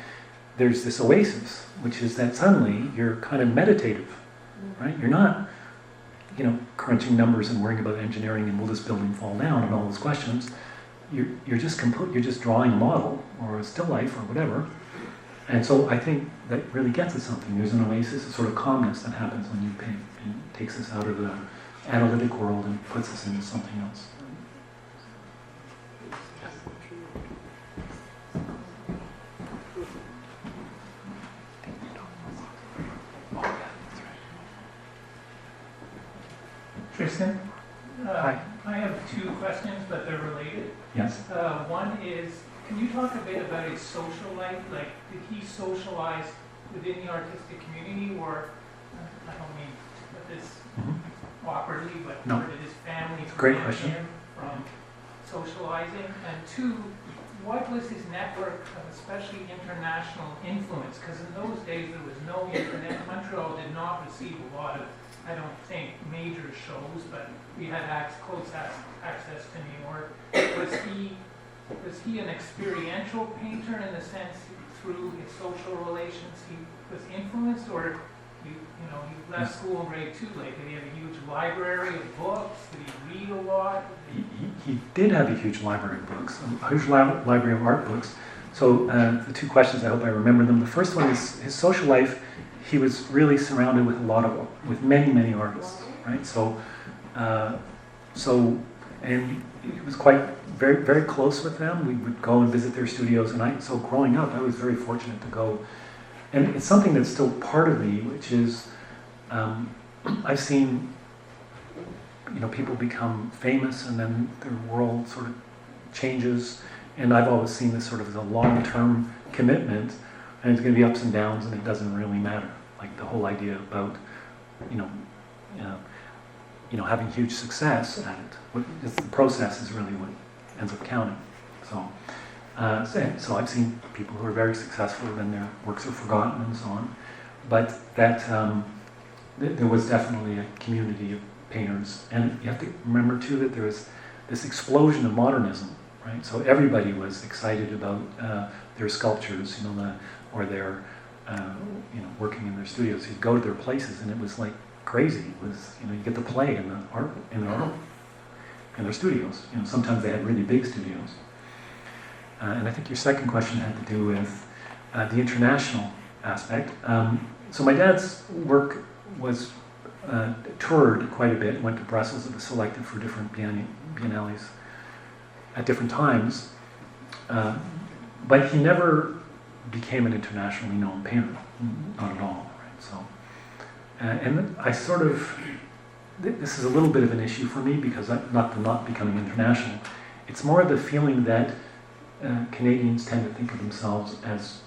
there's this oasis, which is that suddenly you're kind of meditative, right? You're not, you know, crunching numbers and worrying about engineering and will this building fall down and all those questions. You're just drawing a model or a still life or whatever. And so I think that really gets at something. There's an oasis, a sort of calmness that happens when you paint. It takes us out of the analytic world and puts us into something else. Tristan? Hi. I have two questions, but they're related. Yes. One is, can you talk a bit about his social life? Like, did he socialize within the artistic community, or, I don't mean to put this awkwardly, but No. or did his family Great prevent question. him from socializing? And two, what was his network of especially international influence? Because in those days there was no internet. Montreal did not receive a lot of, I don't think, major shows, but we had close access to New York. Was he an experiential painter in the sense through his social relations he was influenced, or he left school in grade 2? Like, did he have a huge library of books? Did he read a lot? He did have a huge library of books, a huge library of art books. So the two questions, I hope I remember them. The first one is his social life. He was really surrounded with many artists, right? And he was very, very close with them. We would go and visit their studios, and so growing up, I was very fortunate to go. And it's something that's still part of me, which is I've seen, you know, people become famous, and then their world sort of changes. And I've always seen this sort of as a long-term commitment, and it's going to be ups and downs, and it doesn't really matter. Like the whole idea about, having huge success at it. The process is really what ends up counting. So I've seen people who are very successful, then their works are forgotten and so on. But that there was definitely a community of painters, and you have to remember too that there was this explosion of modernism, right? So everybody was excited about their sculptures, or their working in their studios. You'd go to their places, and it was like crazy. It was, you get to play in their studios. Sometimes they had really big studios. And I think your second question had to do with the international aspect. So my dad's work was toured quite a bit. Went to Brussels. It was selected for different biennales at different times. But he never became an internationally known painter, not at all. Right? So, and I sort of, this is a little bit of an issue for me because not becoming international. It's more the feeling that Canadians tend to think of themselves as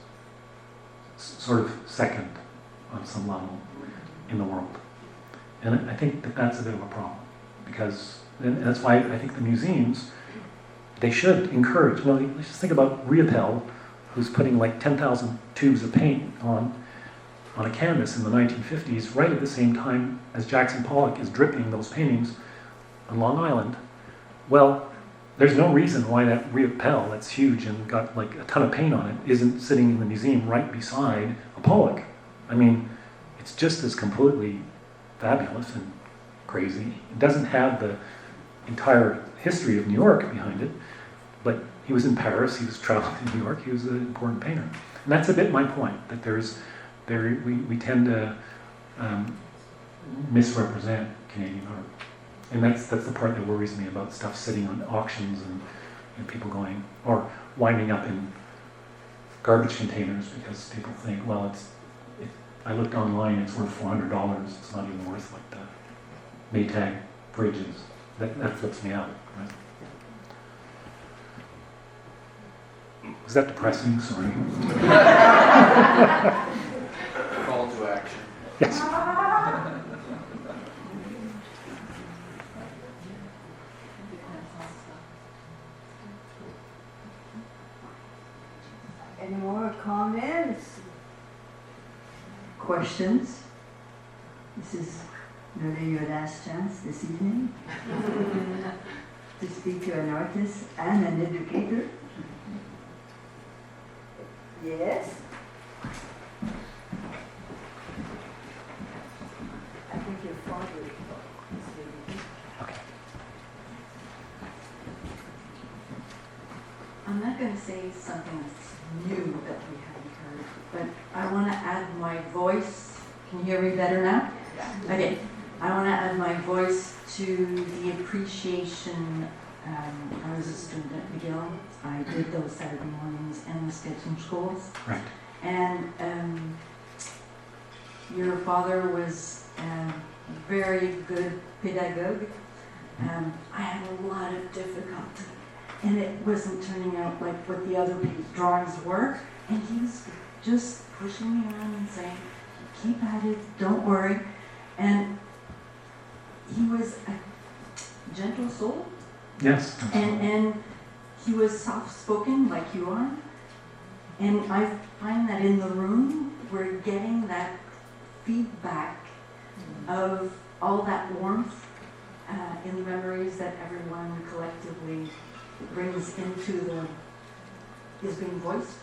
sort of second on some level in the world, and I think that's a bit of a problem because, and that's why I think the museums, they should encourage. Let's just think about Riopel, who's putting like 10,000 tubes of paint on a canvas in the 1950s, right at the same time as Jackson Pollock is dripping those paintings on Long Island. Well, there's no reason why that Riopelle, that's huge and got like a ton of paint on it, isn't sitting in the museum right beside a Pollock. I mean, it's just as completely fabulous and crazy. It doesn't have the entire history of New York behind it, but he was in Paris, he was traveling to New York, he was an important painter. And that's a bit my point, that we tend to misrepresent Canadian art. And that's the part that worries me about stuff sitting on auctions and people going, or winding up in garbage containers because people think, well, if I looked online, it's worth $400, it's not even worth like the Maytag fridges. That flips me out, right? Was that depressing? Sorry. Call to action. Yes. Any more comments? Questions? This is really your last chance this evening to speak to an artist and an educator. Yes? I think your father is really. Okay. I'm not going to say something that's new that we haven't heard, but I want to add my voice. Can you hear me better now? Okay. I want to add my voice to the appreciation. I was a student at McGill. I did those Saturday mornings in the sketching schools. Right. And your father was a very good pedagogue. I had a lot of difficulty, and it wasn't turning out like what the other people's drawings were. And he was just pushing me around and saying, keep at it, don't worry. And he was a gentle soul. Yes. And he was soft-spoken like you are. And I find that in the room, we're getting that feedback of all that warmth in the memories that everyone collectively brings into is being voiced.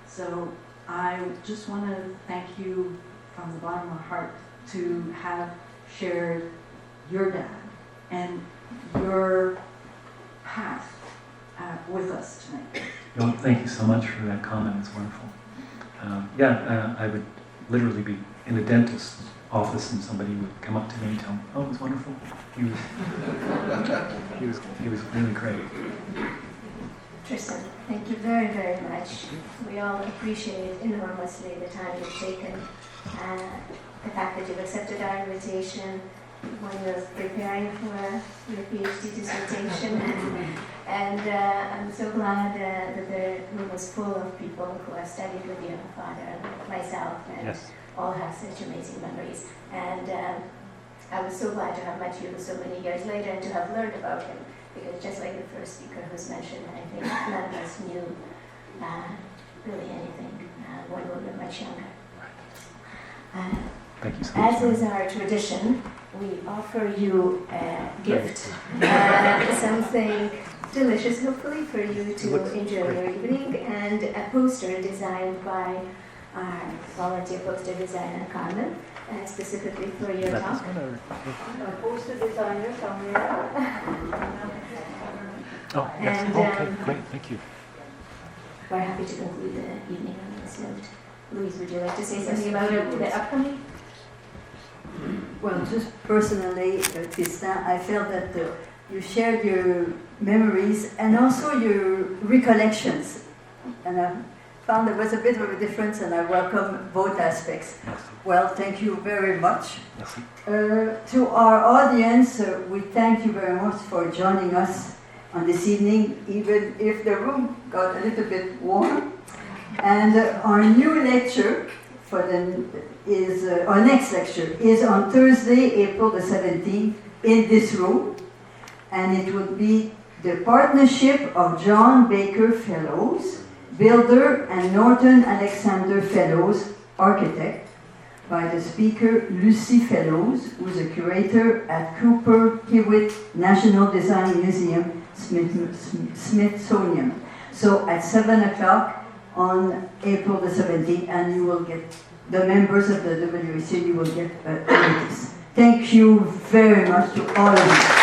So I just want to thank you from the bottom of my heart to have shared your dad and your path with us tonight. Well, thank you so much for that comment. It's wonderful. I would literally be in a dentist's office and somebody would come up to me and tell me, "Oh, it was wonderful. He was really great." Tristan, thank you very, very much. We all appreciate enormously the time you've taken, the fact that you've accepted our invitation when you're preparing for your PhD dissertation. And I'm so glad that the room was full of people who have studied with your father, like myself, and yes. all have such amazing memories. And I was so glad to have met you so many years later and to have learned about him, because just like the first speaker who's mentioned, I think none of us knew really anything when we were much younger. Thank you so much. As is our tradition, we offer you a gift, something delicious, hopefully, for you to enjoy your evening, and a poster designed by our volunteer poster designer, Carmen, specifically for your talk. A poster designer somewhere. Oh, yes. And, Okay, great. Thank you. We're happy to conclude the evening on this note. Louise, would you like to say something about the upcoming? Well, just personally, Tristan, I felt that you shared your memories and also your recollections. And I found there was a bit of a difference, and I welcome both aspects. Well, thank you very much. To our audience, we thank you very much for joining us on this evening, even if the room got a little bit warm. And our new lecture our next lecture is on Thursday, April the 17th, in this room, and it will be the partnership of John Baker Fellows, Builder and Norton Alexander Fellows, architect, by the speaker Lucy Fellows, who is a curator at Cooper Hewitt National Design Museum, Smithsonian. So at 7 o'clock on April the 17th, and you will get, the members of the WAC, you will get a notice. Thank you very much to all of you.